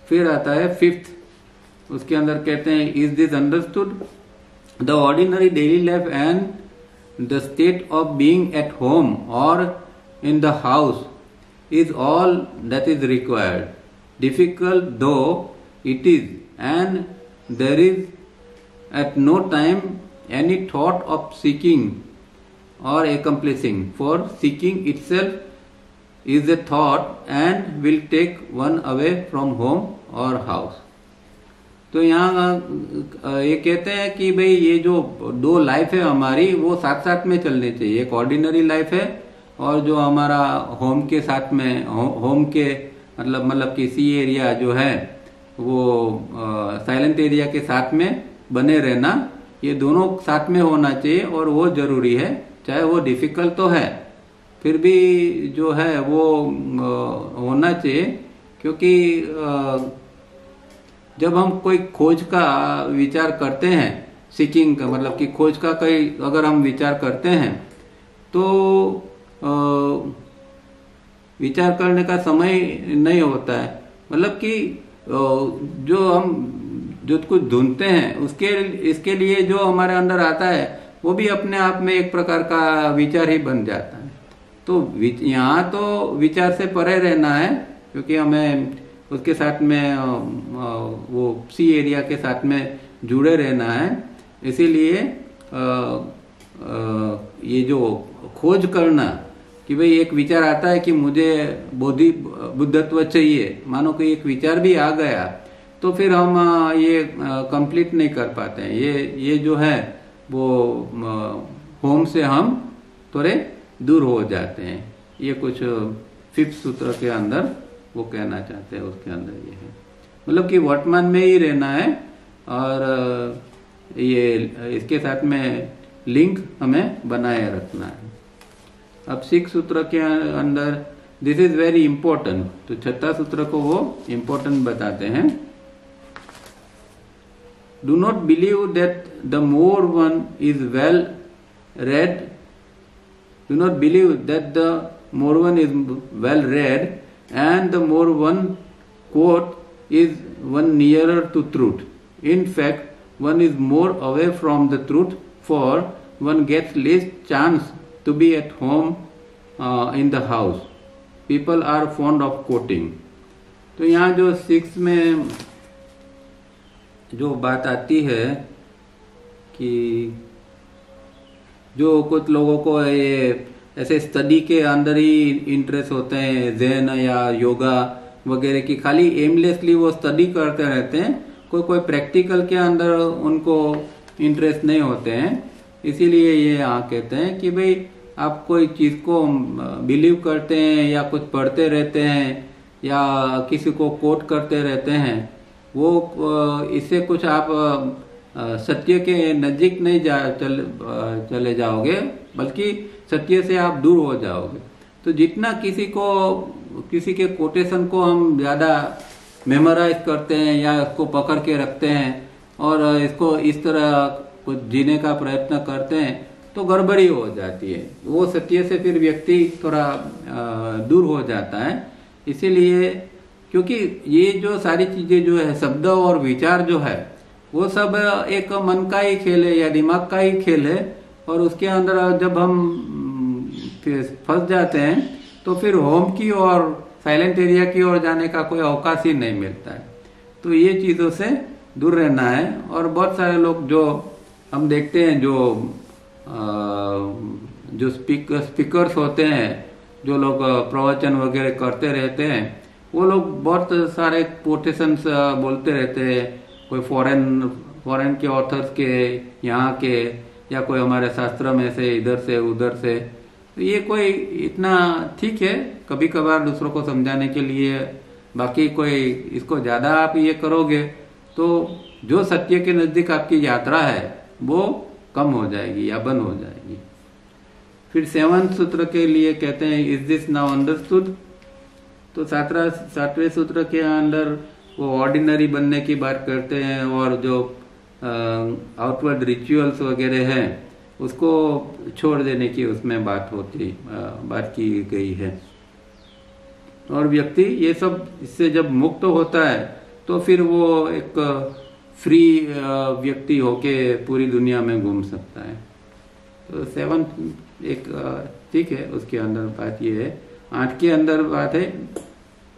फिर आता है फिफ्थ, उसके अंदर कहते हैं is this understood the ordinary daily life and the state of being at home और in the house is all that is required. Difficult though it is, and there is at no time any thought of seeking or accomplishing, for seeking itself is a thought and will take one away from home or house. तो यहाँ ये कहते हैं कि भाई ये जो दो लाइफ है हमारी वो साथ साथ में चलनी चाहिए। एक ऑर्डिनरी लाइफ है और जो हमारा होम के साथ में होम के मतलब कि सी एरिया जो है वो साइलेंट एरिया के साथ में बने रहना, ये दोनों साथ में होना चाहिए और वो जरूरी है। चाहे वो डिफिकल्ट तो है फिर भी जो है वो होना चाहिए, क्योंकि जब हम कोई खोज का विचार करते हैं, सीकिंग का मतलब कि खोज का कोई अगर हम विचार करते हैं तो विचार करने का समय नहीं होता है। मतलब कि जो कुछ ढूंढते हैं इसके लिए जो हमारे अंदर आता है वो भी अपने आप में एक प्रकार का विचार ही बन जाता है। तो यहाँ तो विचार से परे रहना है, क्योंकि हमें उसके साथ में वो सी एरिया के साथ में जुड़े रहना है। इसीलिए ये जो खोज करना कि भाई एक विचार आता है कि मुझे बुद्धत्व चाहिए, मानो कि एक विचार भी आ गया तो फिर हम ये कंप्लीट नहीं कर पाते हैं। ये जो है वो होम से हम थोड़े दूर हो जाते हैं। ये कुछ फिफ्थ सूत्र के अंदर वो कहना चाहते हैं, उसके अंदर ये है मतलब कि वर्तमान में ही रहना है और ये इसके साथ में लिंक हमें बनाए रखना है। अब सिक्स सूत्र के अंदर दिस इज वेरी इंपॉर्टेंट, तो छठा सूत्र को वो इंपॉर्टेंट बताते हैं। Do not believe that the more one is well read, do not believe that the more one is well read and the more one quote is one nearer to truth. In fact, one is more away from the truth, for one gets less chance to be at home in the house. People are fond of quoting. तो यहाँ जो 6 में जो बात आती है कि जो कुछ लोगों को ये ऐसे स्टडी के अंदर ही इंटरेस्ट होते हैं, ज़ेन या योगा वगैरह की, खाली एमलेसली वो स्टडी करते रहते हैं, कोई प्रैक्टिकल के अंदर उनको इंटरेस्ट नहीं होते हैं। इसीलिए ये यहाँ कहते हैं कि भाई आप कोई चीज को बिलीव करते हैं या कुछ पढ़ते रहते हैं या किसी को कोट करते रहते हैं, वो इससे कुछ आप सत्य के नजदीक नहीं चले जाओगे, बल्कि सत्य से आप दूर हो जाओगे। तो जितना किसी के कोटेशन को हम ज्यादा मेमोराइज करते हैं या इसको पकड़ के रखते हैं और इसको इस तरह कुछ जीने का प्रयत्न करते हैं, तो गड़बड़ी हो जाती है, वो सत्य से फिर व्यक्ति थोड़ा दूर हो जाता है। इसीलिए क्योंकि ये जो सारी चीजें जो है, शब्द और विचार जो है, वो सब एक मन का ही खेल है या दिमाग का ही खेल है, और उसके अंदर जब हम फंस जाते हैं तो फिर होम की और साइलेंट एरिया की ओर जाने का कोई अवकाश ही नहीं मिलता है। तो ये चीजों से दूर रहना है। और बहुत सारे लोग जो हम देखते हैं, जो स्पीकर्स होते हैं, जो लोग प्रवचन वगैरह करते रहते हैं, वो लोग बहुत सारे कोटेशंस बोलते रहते हैं, कोई फॉरेन के ऑथर्स के, यहाँ के, या कोई हमारे शास्त्र में से, इधर से उधर से। तो ये कोई इतना ठीक है कभी कभार दूसरों को समझाने के लिए, बाकी कोई इसको ज्यादा आप ये करोगे तो जो सत्य के नजदीक आपकी यात्रा है वो कम हो जाएगी या बंद हो जाएगी। फिर 7वें सूत्र के लिए कहते हैं इज दिस नाउ अंडरस्टूड। तो 7वें सूत्र के अंदर वो ऑर्डिनरी बनने की बात करते हैं, और जो आउटवर्ड रिचुअल्स वगैरह हैं उसको छोड़ देने की उसमें बात की गई है। और व्यक्ति ये सब इससे जब मुक्त होता है तो फिर वो एक फ्री व्यक्ति होके पूरी दुनिया में घूम सकता है। तो 7 एक ठीक है, उसके अंदर बात ये है। 8 के अंदर बात है,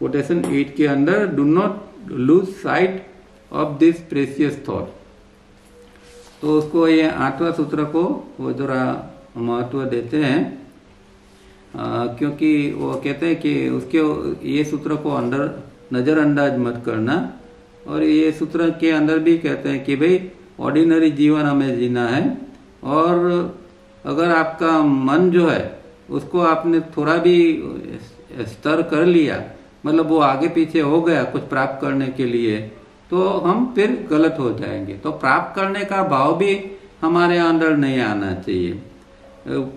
कोटेशन 8 के अंदर, do not lose sight of this precious thought. तो उसको ये 8वां सूत्र को वो जरा महत्व देते हैं, क्योंकि वो कहते हैं कि उसके ये सूत्र को अंदर नजरअंदाज मत करना। और ये सूत्र के अंदर भी कहते हैं कि भाई ऑर्डिनरी जीवन हमें जीना है, और अगर आपका मन जो है उसको आपने थोड़ा भी स्तर कर लिया, मतलब वो आगे पीछे हो गया कुछ प्राप्त करने के लिए, तो हम फिर गलत हो जाएंगे। तो प्राप्त करने का भाव भी हमारे अंदर नहीं आना चाहिए।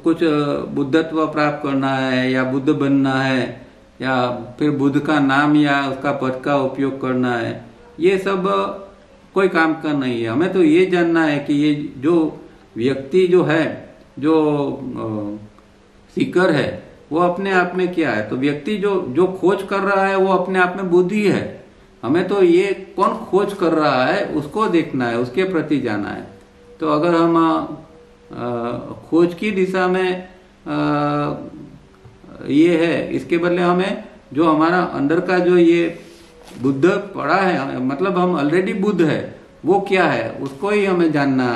कुछ बुद्धत्व प्राप्त करना है या बुद्ध बनना है या फिर बुद्ध का नाम या उसका पद का उपयोग करना है, ये सब कोई काम का नहीं है। हमें तो ये जानना है कि ये जो व्यक्ति जो है, जो सीकर है, वो अपने आप में क्या है। तो व्यक्ति जो खोज कर रहा है वो अपने आप में बुद्धि है। हमें तो ये कौन खोज कर रहा है उसको देखना है, उसके प्रति जाना है। तो अगर हम खोज की दिशा में ये है, इसके बदले हमें जो हमारा अंदर का जो ये बुद्ध पड़ा है, मतलब हम ऑलरेडी बुद्ध है, वो क्या है उसको ही हमें जानना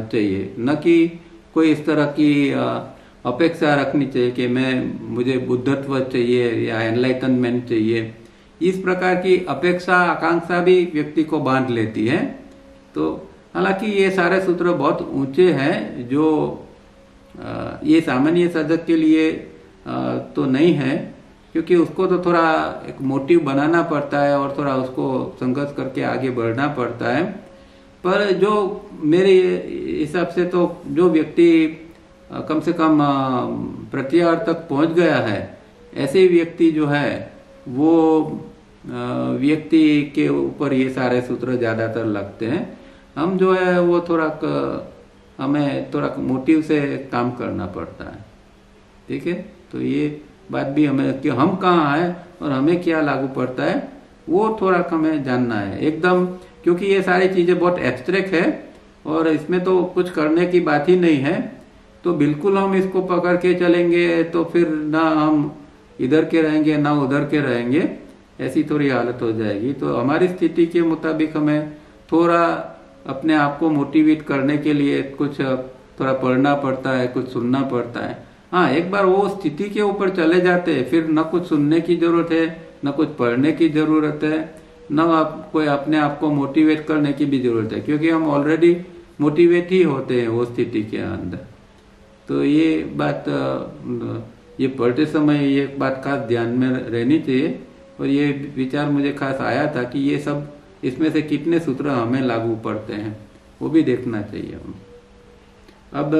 चाहिए, न कि कोई इस तरह की अपेक्षा रखनी चाहिए कि मुझे बुद्धत्व चाहिए या एनलाइटनमेंट चाहिए। इस प्रकार की अपेक्षा आकांक्षा भी व्यक्ति को बांध लेती है। तो हालांकि ये सारे सूत्र बहुत ऊंचे हैं, जो ये सामान्य साधक के लिए तो नहीं है, क्योंकि उसको तो थोड़ा एक मोटिव बनाना पड़ता है और थोड़ा उसको संघर्ष करके आगे बढ़ना पड़ता है। पर जो मेरे हिसाब से तो जो व्यक्ति कम से कम प्रत्याहार तक पहुंच गया है, ऐसे व्यक्ति जो है वो व्यक्ति के ऊपर ये सारे सूत्र ज्यादातर लगते हैं। हम जो है वो हमें थोड़ा मोटिव से काम करना पड़ता है। ठीक है, तो ये बात भी हमें कि हम कहाँ हैं और हमें क्या लागू पड़ता है वो थोड़ा हमें जानना है एकदम, क्योंकि ये सारी चीजें बहुत एब्स्ट्रैक्ट है और इसमें तो कुछ करने की बात ही नहीं है। तो बिल्कुल हम इसको पकड़ के चलेंगे तो फिर ना हम इधर के रहेंगे ना उधर के रहेंगे, ऐसी थोड़ी हालत हो जाएगी। तो हमारी स्थिति के मुताबिक हमें थोड़ा अपने आप को मोटिवेट करने के लिए कुछ थोड़ा पढ़ना पड़ता है, कुछ सुनना पड़ता है। हाँ, एक बार वो स्थिति के ऊपर चले जाते हैं फिर न कुछ सुनने की जरूरत है, न कुछ पढ़ने की जरूरत है, न कोई अपने आप को मोटिवेट करने की भी जरूरत है, क्योंकि हम ऑलरेडी मोटिवेट ही होते हैं वो स्थिति के अंदर। तो ये बात ये पढ़ते समय ये बात खास ध्यान में रहनी चाहिए, और ये विचार मुझे खास आया था कि ये सब इसमें से कितने सूत्र हमें लागू पड़ते हैं वो भी देखना चाहिए हमें। अब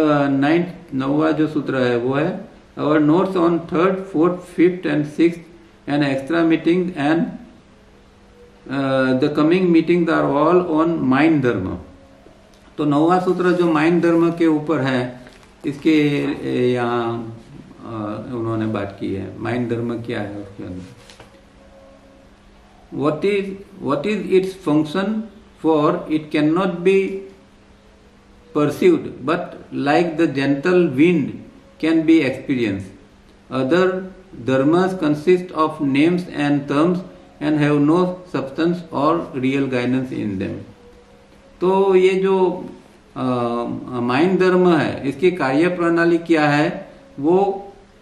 9वां जो सूत्र है वो है our notes on 3rd, 4th, 5th and 6th and extra meeting and the coming meetings are all on mind धर्म। तो 9वां सूत्र जो माइंड धर्म के ऊपर है इसके यहाँ उन्होंने बात की है। माइंड धर्म क्या है उसके अंदर, what is its function, for it cannot be perceived but like the gentle wind can be experienced. Other dharmas consist of names and terms and have no substance or real guidance in them. तो ये जो mind धर्म है इसकी कार्य प्रणाली क्या है, वो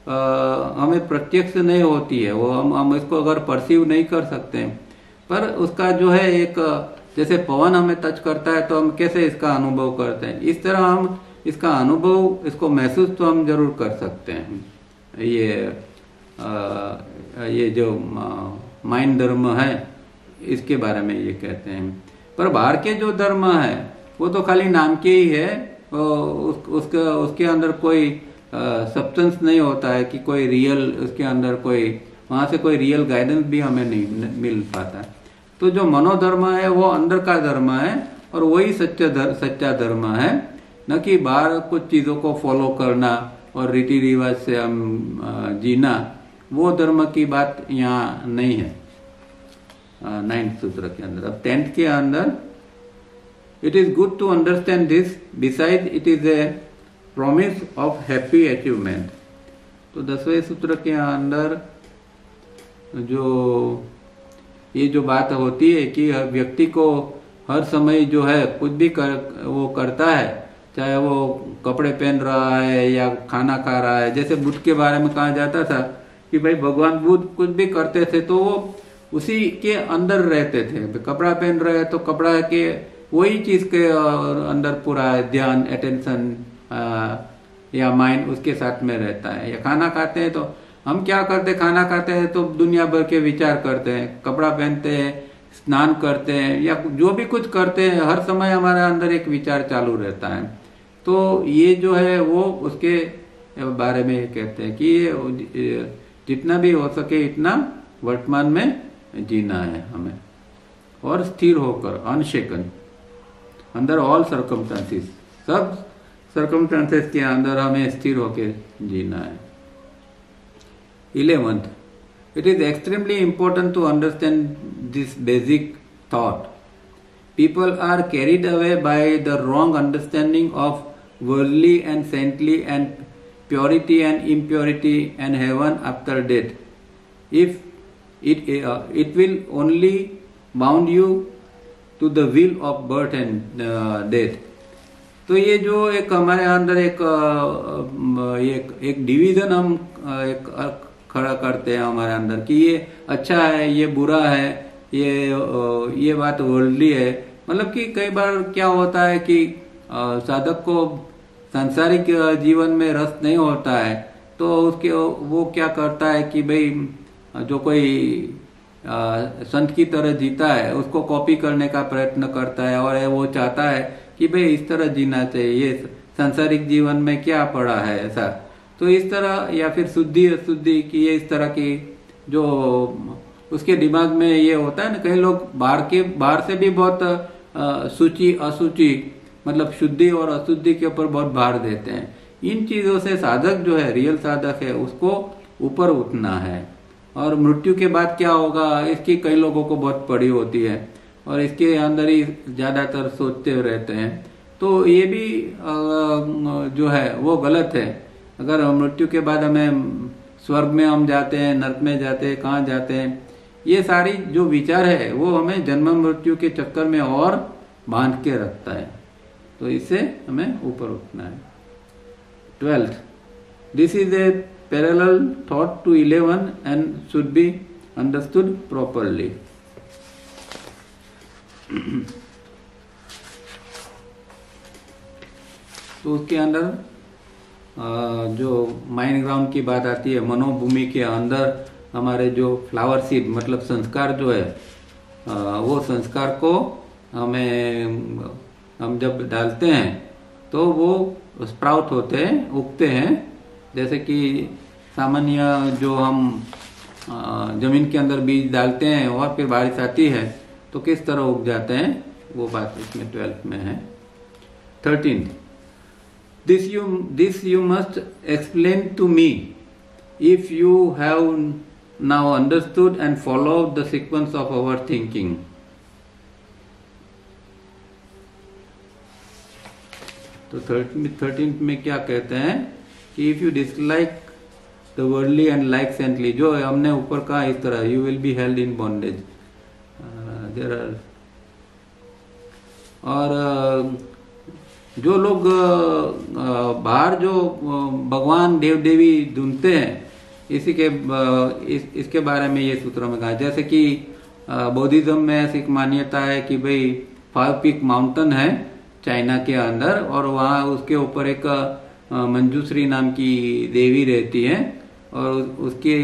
हमें प्रत्यक्ष नहीं होती है, वो हम इसको अगर परसीव नहीं कर सकते हैं, पर उसका जो है एक जैसे पवन हमें टच करता है तो हम कैसे इसका अनुभव करते हैं, इस तरह हम इसका अनुभव, इसको महसूस तो हम जरूर कर सकते हैं। ये जो माइंड धर्म है इसके बारे में ये कहते हैं। पर बाहर के जो धर्म है वो तो खाली नाम के ही है, उसके अंदर कोई सब्सटेंस नहीं होता है कि कोई रियल, उसके अंदर कोई वहां से कोई रियल गाइडेंस भी हमें नहीं मिल पाता। तो जो मनोधर्म है वो अंदर का धर्म है और वही सच्चा धर्म है, न कि बाहर कुछ चीजों को फॉलो करना और रीति रिवाज से हम जीना, वो धर्म की बात यहाँ नहीं है 9th सूत्र के अंदर। अब 10th के अंदर, it is good to understand this, beside it is a promise of happy achievement. तो 10वें सूत्र के अंदर जो ये जो बात होती है कि हर व्यक्ति को हर समय जो है कुछ भी वो करता है, चाहे वो कपड़े पहन रहा है या खाना खा रहा है। जैसे बुद्ध के बारे में कहा जाता था कि भाई भगवान बुद्ध कुछ भी करते थे तो वो उसी के अंदर रहते थे। कपड़ा पहन रहे तो कपड़ा के वही चीज के अंदर पूरा ध्यान, अटेंशन या माइंड उसके साथ में रहता है। या खाना खाते हैं तो हम क्या करते, खाना खाते हैं तो दुनिया भर के विचार करते हैं, कपड़ा पहनते हैं, स्नान करते हैं या जो भी कुछ करते हैं, हर समय हमारे अंदर एक विचार चालू रहता है। तो ये जो है वो उसके बारे में कहते हैं कि ये जितना भी हो सके इतना वर्तमान में जीना है हमें, और स्थिर होकर, अनशेकन अंदर ऑल सर्कमस्टेंसेस, सब सर्कमस्टेंसेस के अंदर हमें स्थिर होकर जीना है। 11th, it is extremely important to understand this basic thought. People are carried away by the wrong understanding of worldly and saintly and purity and impurity and heaven after death. If it will only bound you to the will of birth and death. तो ये जो एक हमारे अंदर एक division हम एक खड़ा करते हैं हमारे अंदर कि ये अच्छा है, ये बुरा है, ये बात वर्ल्डली है। मतलब कि कई बार क्या होता है कि साधक को सांसारिक जीवन में रस नहीं होता है, तो उसके वो क्या करता है कि भाई जो कोई संत की तरह जीता है उसको कॉपी करने का प्रयत्न करता है, और वो चाहता है कि भाई इस तरह जीना चाहिए, ये सांसारिक जीवन में क्या पड़ा है ऐसा। तो इस तरह, या फिर शुद्धि अशुद्धि की ये इस तरह की जो उसके दिमाग में ये होता है ना। कई लोग बाहर से भी बहुत सूची असूची, मतलब शुद्धि और अशुद्धि के ऊपर बहुत भार देते हैं। इन चीजों से साधक जो है, रियल साधक है, उसको ऊपर उठना है। और मृत्यु के बाद क्या होगा इसकी कई लोगों को बहुत पड़ी होती है और इसके अंदर ही ज्यादातर सोचते रहते हैं। तो ये भी जो है वो गलत है। अगर मृत्यु के बाद हमें स्वर्ग में हम जाते हैं, नर्क में जाते हैं, कहाँ जाते हैं, ये सारी जो विचार है वो हमें जन्म मृत्यु के चक्कर में और बांध के रखता है। तो इससे हमें ऊपर उठना है। 12th, this is a parallel thought to 11 and should be understood properly. तो उसके अंदर जो माइंड ग्राउंड की बात आती है, मनोभूमि के अंदर हमारे जो फ्लावर सीड मतलब संस्कार जो है, वो संस्कार को हम जब डालते हैं तो वो स्प्राउट होते हैं, उगते हैं। जैसे कि सामान्य जो हम जमीन के अंदर बीज डालते हैं और फिर बारिश आती है तो किस तरह उग जाते हैं, वो बात इसमें 12th में है। 13th, this you must explain to me if you have now understood and followed the sequence of our thinking. तो 13th में क्या कहते हैं कि if you dislike the worldly and like saintly, जो हमने ऊपर कहा इस तरह, you will be held in bondage. There are, और जो लोग बाहर जो भगवान देव देवी ढूंढते हैं, इसी के इसके बारे में ये सूत्रों में कहा. जैसे कि बौद्धिज्म में ऐसी मान्यता है कि भाई 5 पीक माउंटेन है चाइना के अंदर, और वहाँ उसके ऊपर एक मंजूश्री नाम की देवी रहती है, और उसकी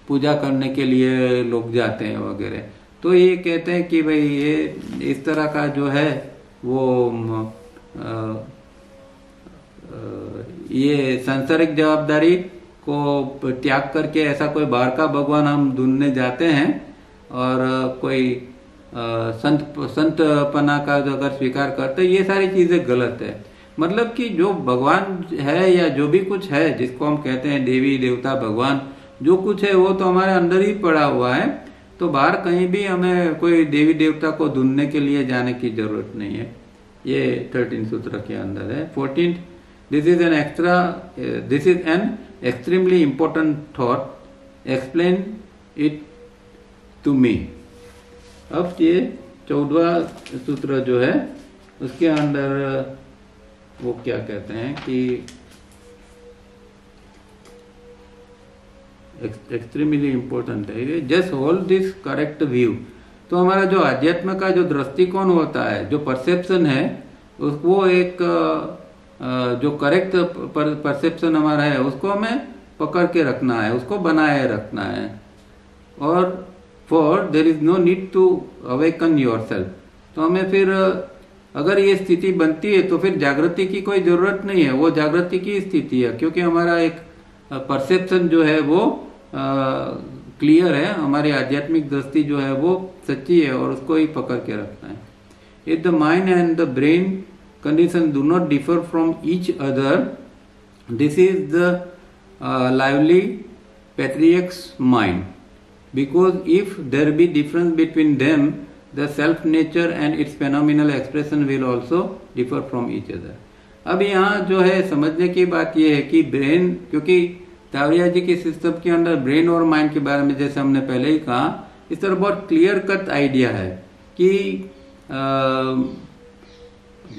पूजा करने के लिए लोग जाते हैं वगैरह. तो ये कहते हैं कि भाई ये इस तरह का जो है वो ये सांसारिक जवाबदारी को त्याग करके ऐसा कोई बाहर का भगवान हम ढूंढने जाते हैं, और कोई संतपना का अगर स्वीकार करते, ये सारी चीजें गलत है. मतलब कि जो भगवान है या जो भी कुछ है जिसको हम कहते हैं देवी देवता भगवान, जो कुछ है वो तो हमारे अंदर ही पड़ा हुआ है. तो बाहर कहीं भी हमें कोई देवी देवता को ढूंढने के लिए जाने की जरूरत नहीं है. ये 13 सूत्र के अंदर है. 14th, this is an extremely important thought, explain it to me. अब ये 14वां सूत्र जो है उसके अंदर वो क्या कहते हैं कि एक्सट्रीमली इम्पोर्टेंट है, just hold this correct view. तो हमारा जो अध्यात्म का जो दृष्टिकोण होता है, जो परसेप्शन है, वो एक जो करेक्ट परसेप्शन हमारा है उसको हमें पकड़ के रखना है, उसको बनाए रखना है. और for there is no need to awaken yourself. तो हमें फिर अगर ये स्थिति बनती है तो फिर जागृति की कोई जरूरत नहीं है, वो जागृति की स्थिति है, क्योंकि हमारा एक परसेप्शन जो है वो क्लियर है, हमारी आध्यात्मिक दृष्टि जो है वो सच्ची है, और उसको ही पकड़ के रखना है. If the mind and the brain condition do not differ from each other, this is the lively patriarchs mind. Because if there be difference between them, the self nature and its phenomenal expression will also differ from each other. अब यहाँ जो है समझने की बात यह है कि ब्रेन, क्योंकि तावरिया जी के सिस्टम के अंदर ब्रेन और माइंड के बारे में जैसे हमने पहले ही कहा, इस तरह बहुत क्लियर कट आइडिया है कि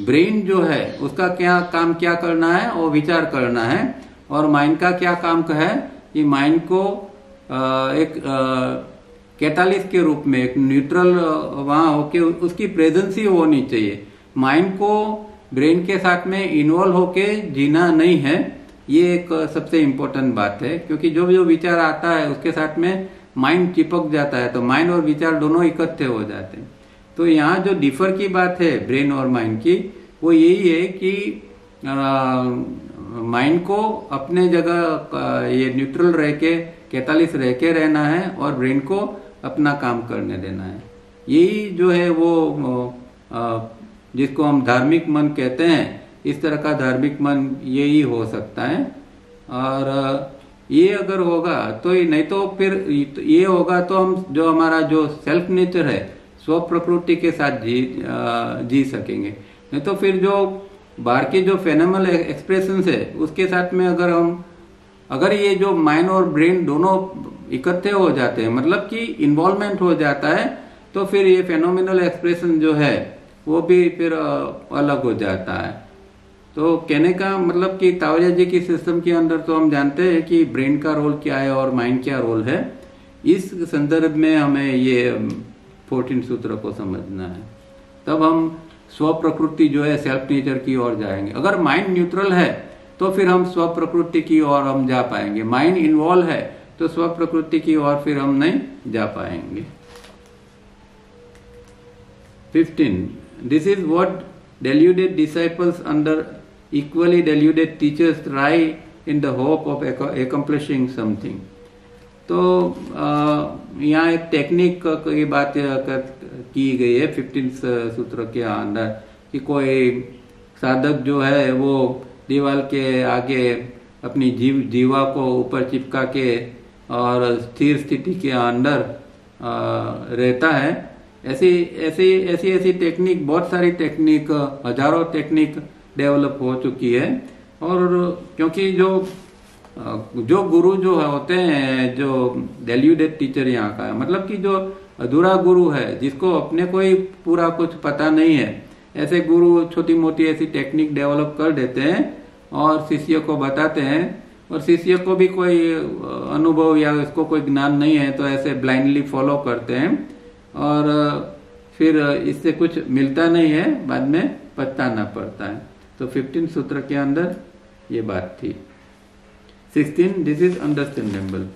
ब्रेन जो है उसका क्या काम क्या करना है और विचार करना है, और माइंड का क्या काम है कि माइंड को एक कैटालिस्ट के रूप में, एक न्यूट्रल वहां होके उसकी प्रेजेंस ही होनी चाहिए. माइंड को ब्रेन के साथ में इन्वॉल्व होके जीना नहीं है, ये एक सबसे इम्पोर्टेंट बात है. क्योंकि जो विचार आता है उसके साथ में माइंड चिपक जाता है, तो माइंड और विचार दोनों इकट्ठे हो जाते हैं. तो यहाँ जो डिफर की बात है ब्रेन और माइंड की, वो यही है कि माइंड को अपने जगह ये न्यूट्रल रह के, कैटालिस्ट रह के रहना है, और ब्रेन को अपना काम करने देना है. यही जो है वो जिसको हम धार्मिक मन कहते हैं, इस तरह का धार्मिक मन यही हो सकता है. और ये अगर होगा तो नहीं तो फिर ये होगा तो हम जो हमारा जो सेल्फ नेचर है स्व प्रकृति के साथ जी सकेंगे. नहीं तो फिर जो बाहर के जो फेनोमेनल एक्सप्रेशन है उसके साथ में अगर ये जो माइंड और ब्रेन दोनों इकट्ठे हो जाते हैं, मतलब कि इन्वॉल्वमेंट हो जाता है, तो फिर ये फेनोमेनल एक्सप्रेशन जो है वो भी फिर अलग हो जाता है. तो कहने का मतलब कि तावरिया जी की सिस्टम के अंदर तो हम जानते हैं कि ब्रेन का रोल क्या है और माइंड क्या रोल है. इस संदर्भ में हमें ये 14 सूत्र को समझना है, तब हम स्व प्रकृति जो है सेल्फ नेचर की ओर जाएंगे. अगर माइंड न्यूट्रल है तो फिर हम स्व प्रकृति की ओर हम जा पाएंगे. माइंड इन्वॉल्व है तो स्व प्रकृति की ओर फिर हम नहीं जा पाएंगे. 15. This is what deluded disciples under equally deluded teachers try in the hope of accomplishing something. तो यहाँ एक टेक्निक की बात की गई है 15 सूत्र के अंदर कि कोई साधक जो है वो दीवार के आगे अपनी जीवा को ऊपर चिपका के और स्थिर स्थिति के अंदर रहता है। ऐसी ऐसी ऐसी ऐसी टेक्निक, बहुत सारी टेक्निक, हजारों टेक्निक डेवलप हो चुकी है। और क्योंकि जो गुरु जो होते हैं, जो डेल्यूडेड टीचर यहाँ का है, मतलब कि जो अधूरा गुरु है, जिसको अपने को ही पूरा कुछ पता नहीं है, ऐसे गुरु छोटी मोटी ऐसी टेक्निक डेवलप कर देते हैं और शिष्य को बताते हैं। और शिष्य को भी कोई अनुभव या इसको कोई ज्ञान नहीं है, तो ऐसे ब्लाइंडली फॉलो करते हैं और फिर इससे कुछ मिलता नहीं है, बाद में पछताना पड़ता है। तो 15 सूत्र के अंदर ये बात थी। 16 दिस इज अंडरस्टैंडेबल।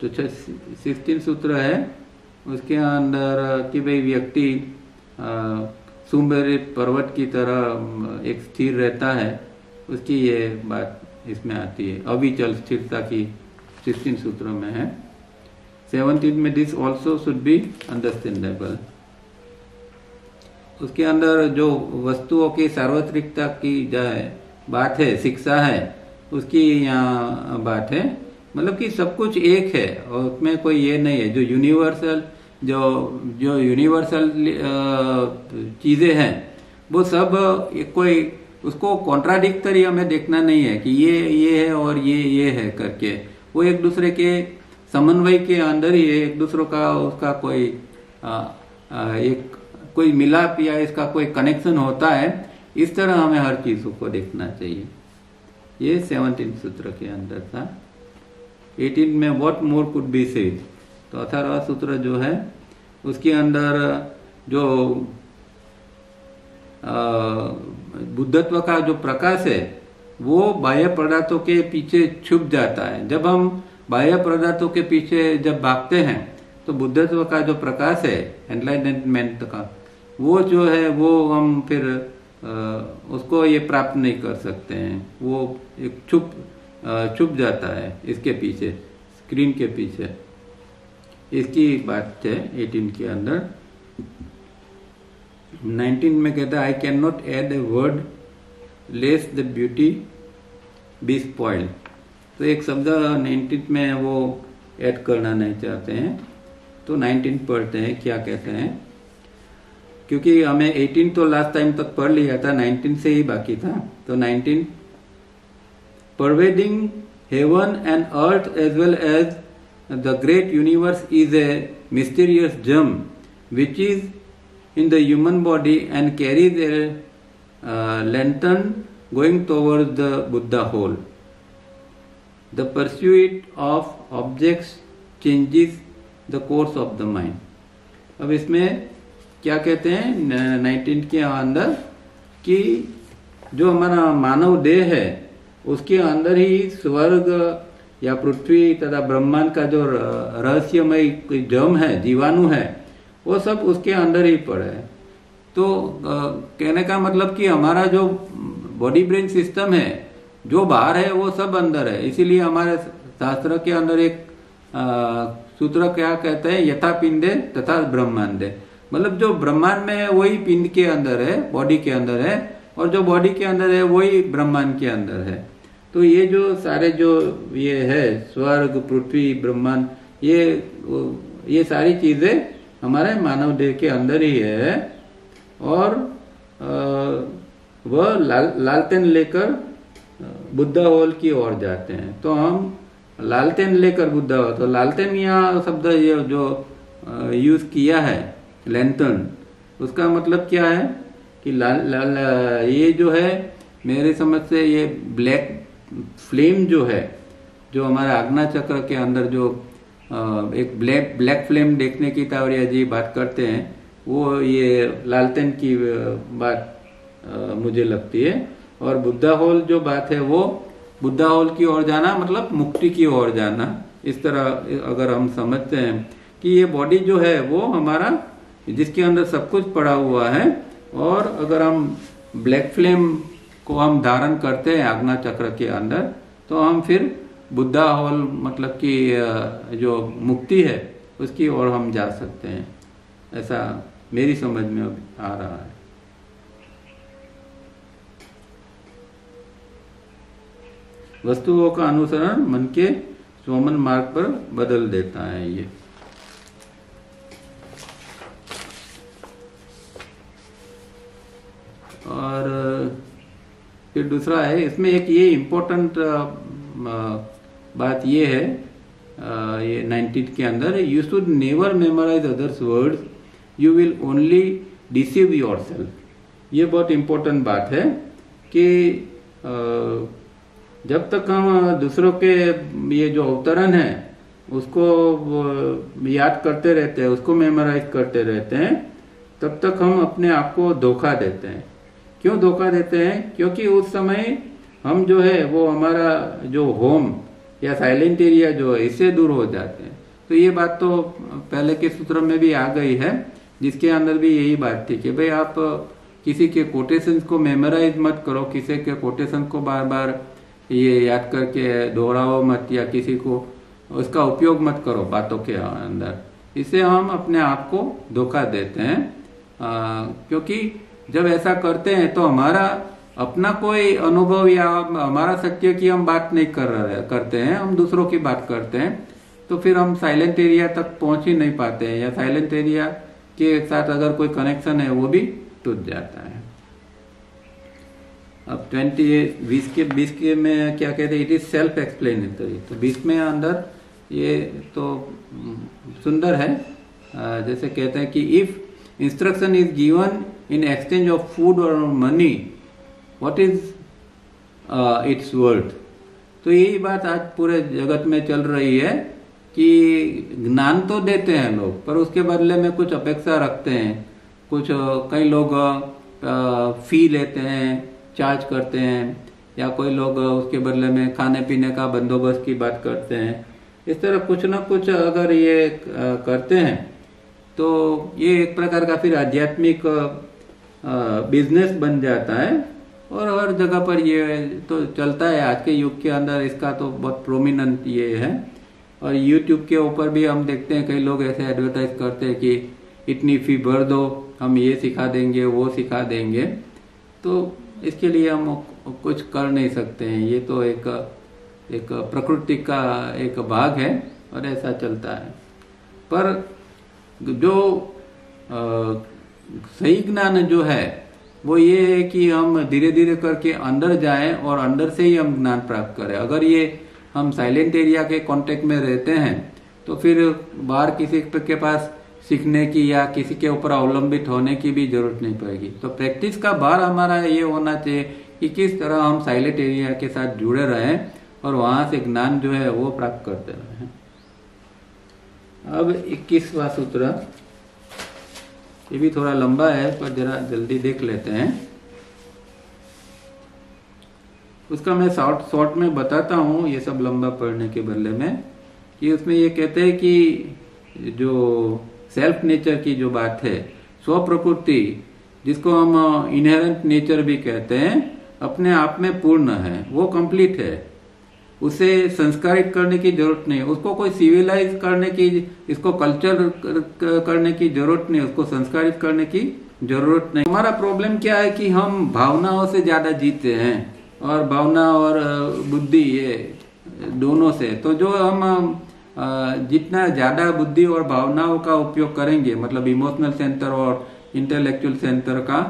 तो 16 सूत्र है, उसके अंदर कि भाई व्यक्ति सुमेरु पर्वत की तरह एक स्थिर रहता है, उसकी ये बात इसमें आती है। अविचल स्थिरता की 16 सूत्रों में है। 17 में this also should be understandable. उसके अंदर जो वस्तुओं की सार्वत्रिकता की जो है बात है, शिक्षा है, उसकी यहाँ बात है। मतलब कि सब कुछ एक है और उसमें कोई ये नहीं है। जो यूनिवर्सल जो यूनिवर्सल चीजें हैं वो सब कोई उसको कॉन्ट्राडिक्टरी हमें देखना नहीं है कि ये है और ये है करके। वो एक दूसरे के समन्वय के अंदर ही है, एक दूसरों का उसका कोई एक कोई मिलाप या इसका कोई कनेक्शन होता है। इस तरह हमें हर चीज को देखना चाहिए। ये 17 सूत्र के अंदर था। 18 में what more could be said. तो 18वां सूत्र जो है उसके अंदर जो बुद्धत्व का जो प्रकाश है वो बाह्य पदार्थों के पीछे छुप जाता है। जब हम बाह्य पदार्थों के पीछे जब भागते हैं तो बुद्धत्व का जो प्रकाश है, एनलाइटमेंट का, वो जो है वो हम फिर उसको ये प्राप्त नहीं कर सकते हैं। वो एक छुप जाता है इसके पीछे, स्क्रीन के पीछे। इसकी बात है 18 के अंदर। 19 में कहता है I can not add a word lest the beauty be spoiled. तो एक शब्द 19 में वो ऐड करना नहीं चाहते हैं। तो 19 पढ़ते हैं क्या कहते हैं, क्योंकि हमें 18 तो लास्ट टाइम तक पढ़ लिया था, 19 से ही बाकी था। तो 19 pervading heaven and earth as well as the great universe is a mysterious germ which is in the human body and carries a lantern going towards the Buddha whole. The pursuit of objects changes the course of the mind. अब इसमें क्या कहते हैं 19 के अंदर कि जो हमारा मानव देह है उसके अंदर ही स्वर्ग या पृथ्वी तथा ब्रह्मांड का जो रहस्यमय जम है, जीवाणु है, वो सब उसके अंदर ही पड़े है। तो कहने का मतलब कि हमारा जो बॉडी ब्रेन सिस्टम है, जो बाहर है वो सब अंदर है। इसीलिए हमारे शास्त्र के अंदर एक सूत्र क्या कहते हैं, यथा पिंडे तथा ब्रह्मांडे। मतलब जो ब्रह्मांड में है वही पिंड के अंदर है, बॉडी के अंदर है, और जो बॉडी के अंदर है वही ब्रह्मांड के अंदर है। तो ये जो सारे जो ये है स्वर्ग, पृथ्वी, ब्रह्मांड, ये सारी चीजें हमारे मानव देह के अंदर ही है। और वह लालटेन लेकर बुद्धा होल की ओर जाते हैं। तो हम लालटेन लेकर बुद्धा होल, तो लालटेन यहाँ शब्द ये जो यूज किया है लैंटर्न, उसका मतलब क्या है कि ये जो है मेरे समझ से ये ब्लैक फ्लेम जो है, जो हमारे आज्ञा चक्र के अंदर जो एक ब्लैक फ्लेम देखने की तावरिया जी बात करते हैं, वो ये लालटेन की बात मुझे लगती है। और बुद्धा होल जो बात है वो बुद्धा होल की ओर जाना मतलब मुक्ति की ओर जाना। इस तरह अगर हम समझते हैं कि ये बॉडी जो है वो हमारा, जिसके अंदर सब कुछ पड़ा हुआ है, और अगर हम ब्लैक फ्लेम को हम धारण करते हैं आज्ञा चक्र के अंदर, तो हम फिर बुद्धा होल मतलब कि जो मुक्ति है उसकी ओर हम जा सकते हैं। ऐसा मेरी समझ में आ रहा है। वस्तुओं का अनुसरण मन के स्वमन मार्ग पर बदल देता है ये। और फिर दूसरा है, इसमें एक ये इम्पोर्टेंट बात ये है, ये 19 के अंदर, you should never memorise others words, you will only deceive yourself. ये बहुत इम्पोर्टेंट बात है कि जब तक हम दूसरों के ये जो अवतरण है उसको याद करते रहते हैं, उसको मेमोराइज करते रहते हैं, तब तक हम अपने आप को धोखा देते हैं। क्यों धोखा देते हैं? क्योंकि उस समय हम जो है वो हमारा जो होम या साइलेंट एरिया जो है इससे दूर हो जाते हैं। तो ये बात तो पहले के सूत्र में भी आ गई है, जिसके अंदर भी यही बात थी कि भाई आप किसी के कोटेशंस को मेमोराइज मत करो, किसी के कोटेशन को बार बार ये याद करके दोहराओ मत, या किसी को उसका उपयोग मत करो बातों के अंदर। इससे हम अपने आप को धोखा देते हैं, क्योंकि जब ऐसा करते हैं तो हमारा अपना कोई अनुभव या हमारा सत्य की हम बात नहीं करते हैं, हम दूसरों की बात करते हैं। तो फिर हम साइलेंट एरिया तक पहुंच ही नहीं पाते हैं, या साइलेंट एरिया के साथ अगर कोई कनेक्शन है वो भी टूट जाता है। अब 20 के में क्या कहते हैं, इट इज सेल्फ एक्सप्लेनेटरी। तो 20 में अंदर ये तो सुंदर है, जैसे कहते हैं कि if instruction is given in exchange of food और money, what is its worth. तो यही बात आज पूरे जगत में चल रही है कि ज्ञान तो देते हैं लोग, पर उसके बदले में कुछ अपेक्षा रखते हैं। कुछ कई लोग फी लेते हैं, चार्ज करते हैं, या कोई लोग उसके बदले में खाने पीने का बंदोबस्त की बात करते हैं। इस तरह कुछ ना कुछ अगर ये करते हैं तो ये एक प्रकार का फिर आध्यात्मिक बिजनेस बन जाता है, और हर जगह पर ये तो चलता है आज के युग के अंदर। इसका तो बहुत प्रोमिनेंट ये है, और YouTube के ऊपर भी हम देखते हैं कई लोग ऐसे एडवर्टाइज करते हैं कि इतनी फी भर दो, हम ये सिखा देंगे, वो सिखा देंगे। तो इसके लिए हम कुछ कर नहीं सकते हैं, ये तो एक प्रकृति का एक भाग है और ऐसा चलता है। पर जो सही ज्ञान जो है वो ये है कि हम धीरे धीरे करके अंदर जाएं और अंदर से ही हम ज्ञान प्राप्त करें। अगर ये हम साइलेंट एरिया के कांटेक्ट में रहते हैं तो फिर बाहर किसी के पास सीखने की या किसी के ऊपर अवलंबित होने की भी जरूरत नहीं पड़ेगी। तो प्रैक्टिस का भार हमारा ये होना चाहिए कि किस तरह हम साइलेंट एरिया के साथ जुड़े रहें और वहां से ज्ञान जो है वो प्राप्त करते रहें। अब 21वां सूत्र, ये भी थोड़ा लंबा है पर जरा जल्दी देख लेते हैं। उसका मैं शॉर्ट में बताता हूँ, ये सब लंबा पढ़ने के बदले में। कि उसमें ये कहते हैं कि जो सेल्फ नेचर की जो बात है, स्व प्रकृति, जिसको हम इनहेरेंट नेचर भी कहते हैं, अपने आप में पूर्ण है, वो कंप्लीट है। उसे संस्कारित करने की जरूरत नहीं, उसको कोई सिविलाइज करने की, इसको कल्चर करने की जरूरत नहीं, उसको संस्कारित करने की जरूरत नहीं। हमारा प्रॉब्लम क्या है कि हम भावनाओं से ज्यादा जीते हैं, और भावना और बुद्धि ये दोनों से। तो जो हम जितना ज्यादा बुद्धि और भावनाओं का उपयोग करेंगे, मतलब इमोशनल सेंटर और इंटेलेक्चुअल सेंटर का,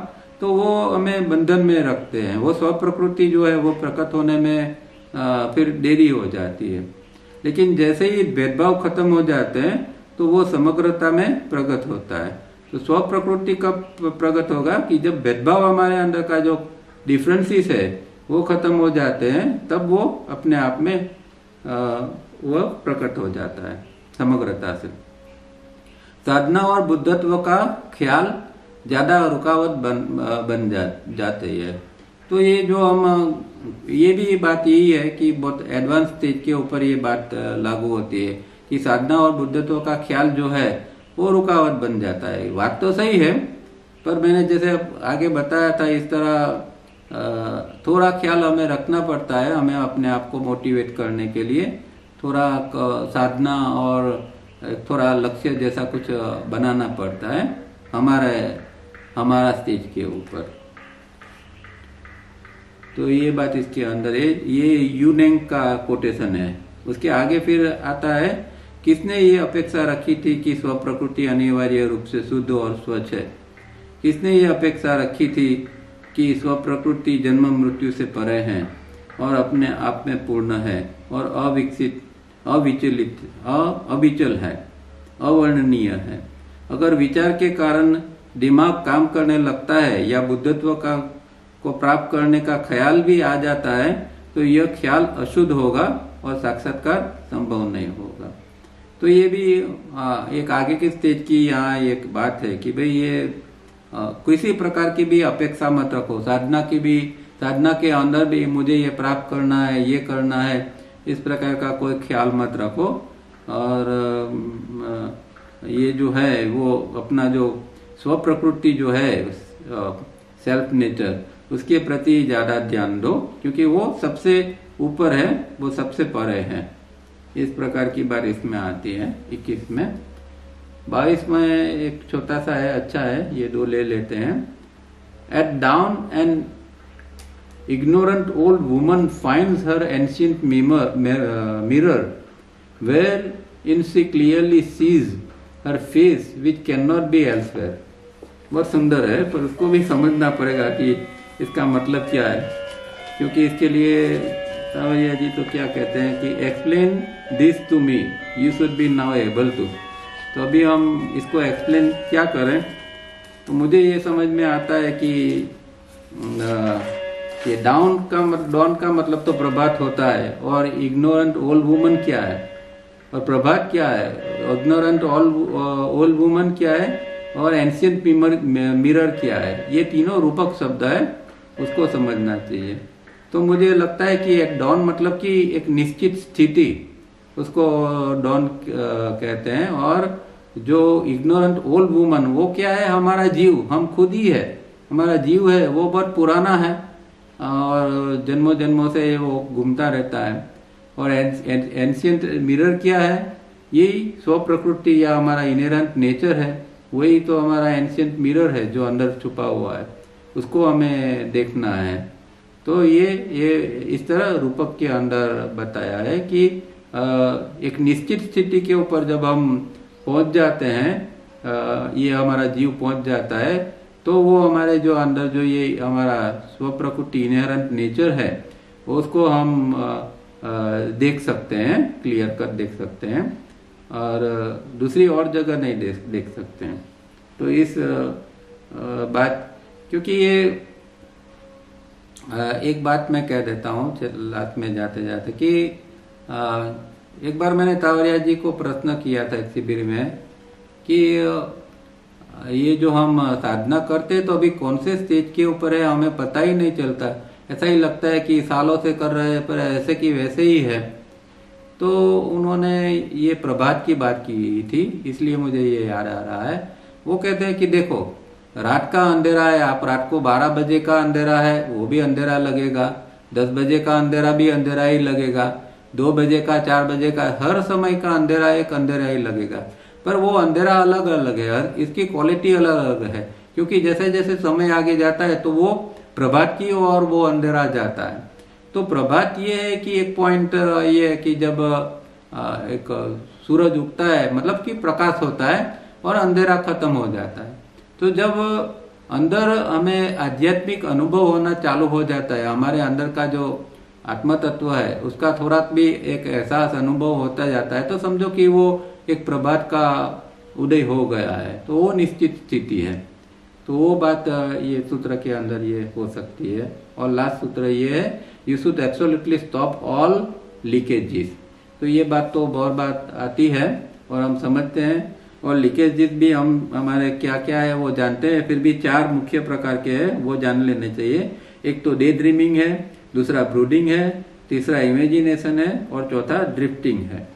तो वो हमें बंधन में रखते हैं। वो स्व प्रकृति जो है वो प्रकट होने में फिर देरी हो जाती है। लेकिन जैसे ही भेदभाव खत्म हो जाते हैं तो वो समग्रता में प्रकट होता है। तो स्व प्रकृति कब प्रकट होगा? कि जब भेदभाव हमारे अंदर का जो डिफरेंसेस है वो खत्म हो जाते हैं, तब वो अपने आप में वो प्रकट हो जाता है समग्रता से। साधना और बुद्धत्व का ख्याल ज्यादा रुकावट बन जाते हैं। तो ये जो हम, ये भी बात यही है कि बहुत एडवांस स्टेज के ऊपर ये बात लागू होती है कि साधना और बुद्धत्व का ख्याल जो है वो रुकावट बन जाता है। बात तो सही है, पर मैंने जैसे आगे बताया था, इस तरह थोड़ा ख्याल हमें रखना पड़ता है। हमें अपने आप को मोटिवेट करने के लिए थोड़ा साधना और थोड़ा लक्ष्य जैसा कुछ बनाना पड़ता है हमारा स्टेज के ऊपर। तो ये बात इसके अंदर है। ये यूनेंग का कोटेशन है। उसके आगे फिर आता है, किसने ये अपेक्षा रखी थी कि स्व प्रकृति अनिवार्य रूप से शुद्ध और स्वच्छ है। किसने ये अपेक्षा रखी थी कि स्व प्रकृति जन्म मृत्यु से परे है और अपने आप में पूर्ण है और अविकसित, अविचलित, अविचल है, अवर्णनीय है। अगर विचार के कारण दिमाग काम करने लगता है या बुद्धत्व को प्राप्त करने का ख्याल भी आ जाता है तो यह ख्याल अशुद्ध होगा और साक्षात्कार संभव नहीं होगा। तो ये भी एक आगे के स्टेज की यहाँ एक बात है कि भाई ये किसी प्रकार की भी अपेक्षा मत रखो। साधना के अंदर भी मुझे ये प्राप्त करना है, ये करना है, इस प्रकार का कोई ख्याल मत रखो। और ये जो है वो अपना जो स्व प्रकृति जो है सेल्फ नेचर, उसके प्रति ज्यादा ध्यान दो, क्योंकि वो सबसे ऊपर है, वो सबसे परे है। इस प्रकार की बात इसमें आती है 21 में। 22 में एक छोटा सा है, अच्छा है, ये दो ले लेते हैं। At down an ignorant old woman finds her ancient mirror wherein she clearly sees her face which cannot be elsewhere। बहुत सुंदर है, पर उसको भी समझना पड़ेगा कि इसका मतलब क्या है, क्योंकि इसके लिए सावरिया जी तो क्या कहते हैं कि explain this to me, you should be now able to. तो अभी हम इसको एक्सप्लेन क्या करें। तो मुझे ये समझ में आता है कि डाउन का मतलब तो प्रभात होता है, और इग्नोरेंट ओल्ड वुमन क्या है और प्रभात क्या है, इग्नोरेंट ओल्ड वुमन क्या है और एंशियंट मिरर क्या है। ये तीनों रूपक शब्द है, उसको समझना चाहिए। तो मुझे लगता है कि एक डॉन मतलब कि एक निश्चित स्थिति, उसको डॉन कहते हैं। और जो इग्नोरेंट ओल्ड वुमन वो क्या है, हमारा जीव, हम खुद ही है, हमारा जीव है, वो बहुत पुराना है और जन्मों जन्मों से वो घूमता रहता है। और एंशियंट मिरर क्या है, यही स्व प्रकृति या हमारा इनहेरेंट नेचर है, वही तो हमारा एंशियंट मिरर है जो अंदर छुपा हुआ है, उसको हमें देखना है। तो ये इस तरह रूपक के अंदर बताया है कि एक निश्चित स्थिति के ऊपर जब हम पहुंच जाते हैं, ये हमारा जीव पहुंच जाता है, तो वो हमारे जो अंदर जो ये हमारा स्व प्रकृति इनहेरेंट नेचर है, उसको हम देख सकते हैं, क्लियर कर देख सकते हैं, और दूसरी और जगह नहीं देख सकते हैं। तो इस बात, क्योंकि ये एक बात मैं कह देता हूँ लास्ट में जाते जाते कि एक बार मैंने तावरिया जी को प्रश्न किया था एक शिविर में कि ये जो हम साधना करते तो अभी कौन से स्टेज के ऊपर है हमें पता ही नहीं चलता, ऐसा ही लगता है कि सालों से कर रहे हैं पर ऐसे की वैसे ही है। तो उन्होंने ये प्रभात की बात की थी, इसलिए मुझे ये याद आ रहा है। वो कहते हैं कि देखो रात का अंधेरा है, आप रात को 12 बजे का अंधेरा है वो भी अंधेरा लगेगा, 10 बजे का अंधेरा भी अंधेरा ही लगेगा, 2 बजे का, 4 बजे का, हर समय का अंधेरा एक अंधेरा ही लगेगा। पर वो अंधेरा अलग अलग है, इसकी क्वालिटी अलग अलग है, क्योंकि जैसे जैसे समय आगे जाता है तो वो प्रभात की ओर वो अंधेरा जाता है। तो प्रभात ये है कि एक पॉइंट ये है कि जब एक सूरज उगता है, मतलब कि प्रकाश होता है और अंधेरा खत्म हो जाता है। तो जब अंदर हमें आध्यात्मिक अनुभव होना चालू हो जाता है, हमारे अंदर का जो आत्म तत्व है उसका थोड़ा भी एक एहसास अनुभव होता जाता है, तो समझो कि वो एक प्रभात का उदय हो गया है, तो वो निश्चित स्थिति है। तो वो बात ये सूत्र के अंदर ये हो सकती है। और लास्ट सूत्र ये है, you should absolutely stop all leakages. तो ये बात तो बहुत बात आती है और हम समझते हैं, और लीकेजेस भी हम हमारे क्या क्या है वो जानते हैं, फिर भी 4 मुख्य प्रकार के हैं वो जान लेने चाहिए। एक तो डे ड्रीमिंग है, दूसरा ब्रूडिंग है, तीसरा इमेजिनेशन है और चौथा ड्रिफ्टिंग है।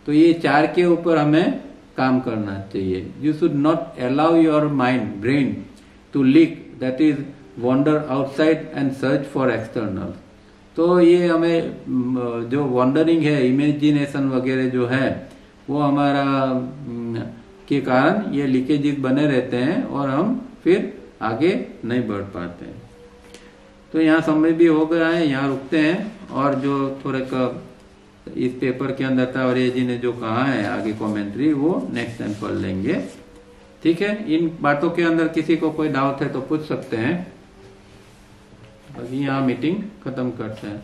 तो ये 4 के ऊपर हमें काम करना चाहिए। You should not allow your mind brain to leak, that is wander outside and search for external. तो ये हमें जो वॉन्डरिंग है, इमेजिनेशन वगैरह जो है, वो हमारा के कारण ये लीकेजेस बने रहते हैं और हम फिर आगे नहीं बढ़ पाते हैं। तो यहाँ समय भी हो गया है, यहाँ रुकते हैं। और जो थोड़े इस पेपर के अंदर था और ये जी ने जो कहा है आगे कमेंट्री, वो नेक्स्ट टाइम पढ़ लेंगे। ठीक है, इन बातों के अंदर किसी को कोई डाउट है तो पूछ सकते हैं। अभी यहाँ मीटिंग खत्म करते हैं।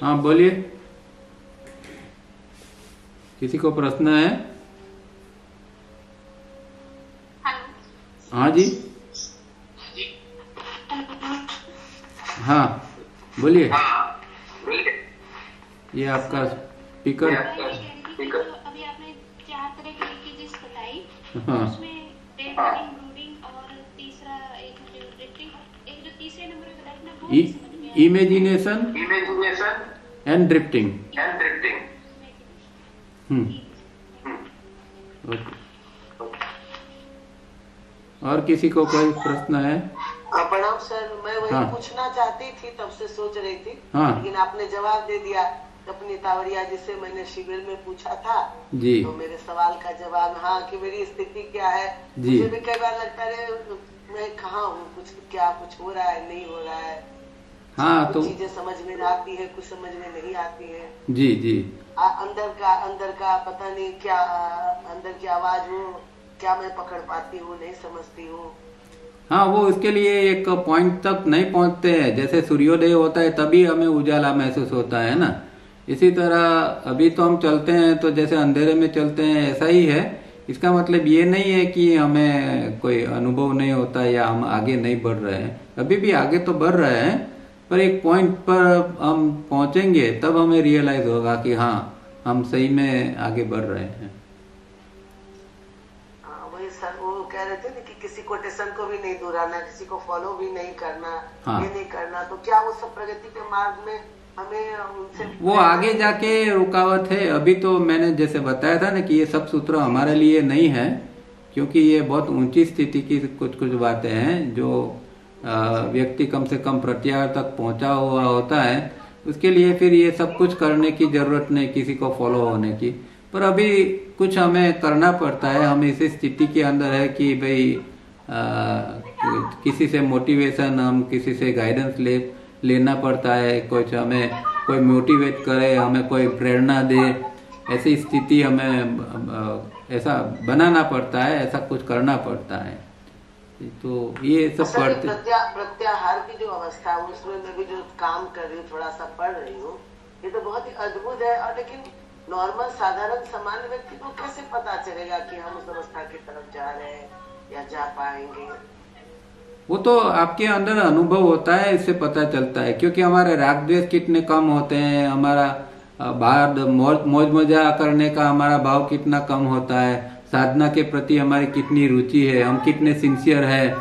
हाँ बोलिए, किसी को प्रश्न है? हाँ जी, हाँ बोलिए। ये आपका स्पीकर। अभी आपने 4 तरह की लीकेजेस बताई, हाँ, उसमें ब्रूडिंग और तीसरा एक जो तीसरे नंबर पे बताया ना, वो समझ में आया। Imagination and drifting. ओके, और किसी को कोई प्रश्न है? प्रणाम सर, मैं वही हाँ। पूछना चाहती थी, तब से सोच रही थी, हाँ। लेकिन आपने जवाब दे दिया। अपनी तावड़िया जिसे मैंने शिविर में पूछा था जी, तो मेरे सवाल का जवाब हाँ कि मेरी स्थिति क्या है। जी। मुझे भी कई बार लगता है मैं कहाँ हूँ, कुछ हो रहा है, नहीं हो रहा है। हाँ, तो कुछ चीजें समझ में आती है, कुछ समझ में नहीं आती है। जी जी, अंदर का पता नहीं क्या, अंदर की आवाज वो क्या मैं पकड़ पाती हूँ, नहीं समझती हूँ। हाँ, वो उसके लिए एक पॉइंट तक नहीं पहुंचते हैं। जैसे सूर्योदय होता है तभी हमें उजाला महसूस होता है ना, इसी तरह अभी तो हम चलते हैं तो जैसे अंधेरे में चलते हैं, ऐसा ही है। इसका मतलब ये नहीं है कि हमें कोई अनुभव नहीं होता या हम आगे नहीं बढ़ रहे हैं। अभी भी आगे तो बढ़ रहे हैं, पर एक पॉइंट पर हम पहुंचेंगे तब हमें रियलाइज होगा कि हाँ, हम सही में आगे बढ़ रहे हैं। वही सर वो कह रहे थे कि किसी कोटेशन को भी नहीं दोहराना, किसी को फॉलो भी नहीं करना, हाँ। ये नहीं करना। तो क्या वो सब प्रगति के मार्ग में हमें उनसे वो आगे जाके रुकावट है। अभी तो मैंने जैसे बताया था ना कि ये सब सूत्र हमारे लिए नहीं है, क्योंकि ये बहुत ऊंची स्थिति की कुछ बातें हैं जो व्यक्ति कम से कम प्रत्याहार तक पहुंचा हुआ होता है। उसके लिए फिर ये सब कुछ करने की जरूरत नहीं, किसी को फॉलो होने की। पर अभी कुछ हमें करना पड़ता है। हम इस स्थिति के अंदर है कि भाई किसी से मोटिवेशन, हम किसी से गाइडेंस लेना पड़ता है। कुछ हमें कोई मोटिवेट करे, हमें कोई प्रेरणा दे, ऐसी स्थिति हमें ऐसा बनाना पड़ता है, ऐसा कुछ करना पड़ता है। तो ये सब पढ़ते प्रत्याहार की जो अवस्था है उसमें मैं भी जो काम कर रही हूँ, थोड़ा सा पढ़ रही हूँ, ये तो बहुत ही अद्भुत है। और लेकिन नॉर्मल साधारण सामान्य व्यक्ति को कैसे पता चलेगा कि हम उस अवस्था की तरफ जा रहे हैं या जा पाएंगे? वो तो आपके अंदर अनुभव होता है, इससे पता चलता है। क्योंकि हमारे राग द्वेष कितने कम होते हैं, हमारा बाहर मौज मजा करने का हमारा भाव कितना कम होता है, साधना के प्रति हमारी कितनी रुचि है, हम कितने सिंसियर है,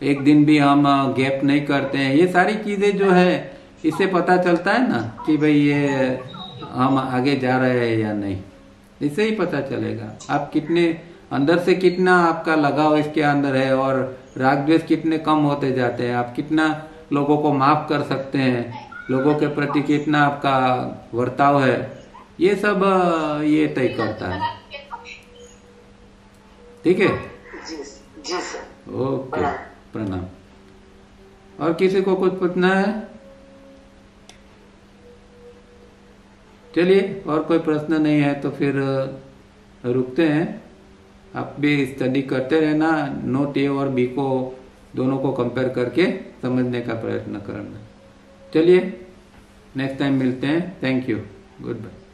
एक दिन भी हम गैप नहीं करते हैं। ये सारी चीजें जो है इससे पता चलता है ना कि भाई ये हम आगे जा रहे हैं या नहीं। इससे ही पता चलेगा आप कितने अंदर से, कितना आपका लगाव इसके अंदर है और राग द्वेष कितने कम होते जाते हैं। आप कितना लोगों को माफ कर सकते हैं, लोगों के प्रति कितना आपका वर्ताव है, ये सब ये तय करता है। ठीक है जी सर। ओके, प्रणाम। और किसी को कुछ पूछना है? चलिए, और कोई प्रश्न नहीं है तो फिर रुकते हैं। आप भी स्टडी करते रहना, नोट ए और बी को दोनों को कंपेयर करके समझने का प्रयत्न करना। चलिए, नेक्स्ट टाइम मिलते हैं। Thank you, good bye.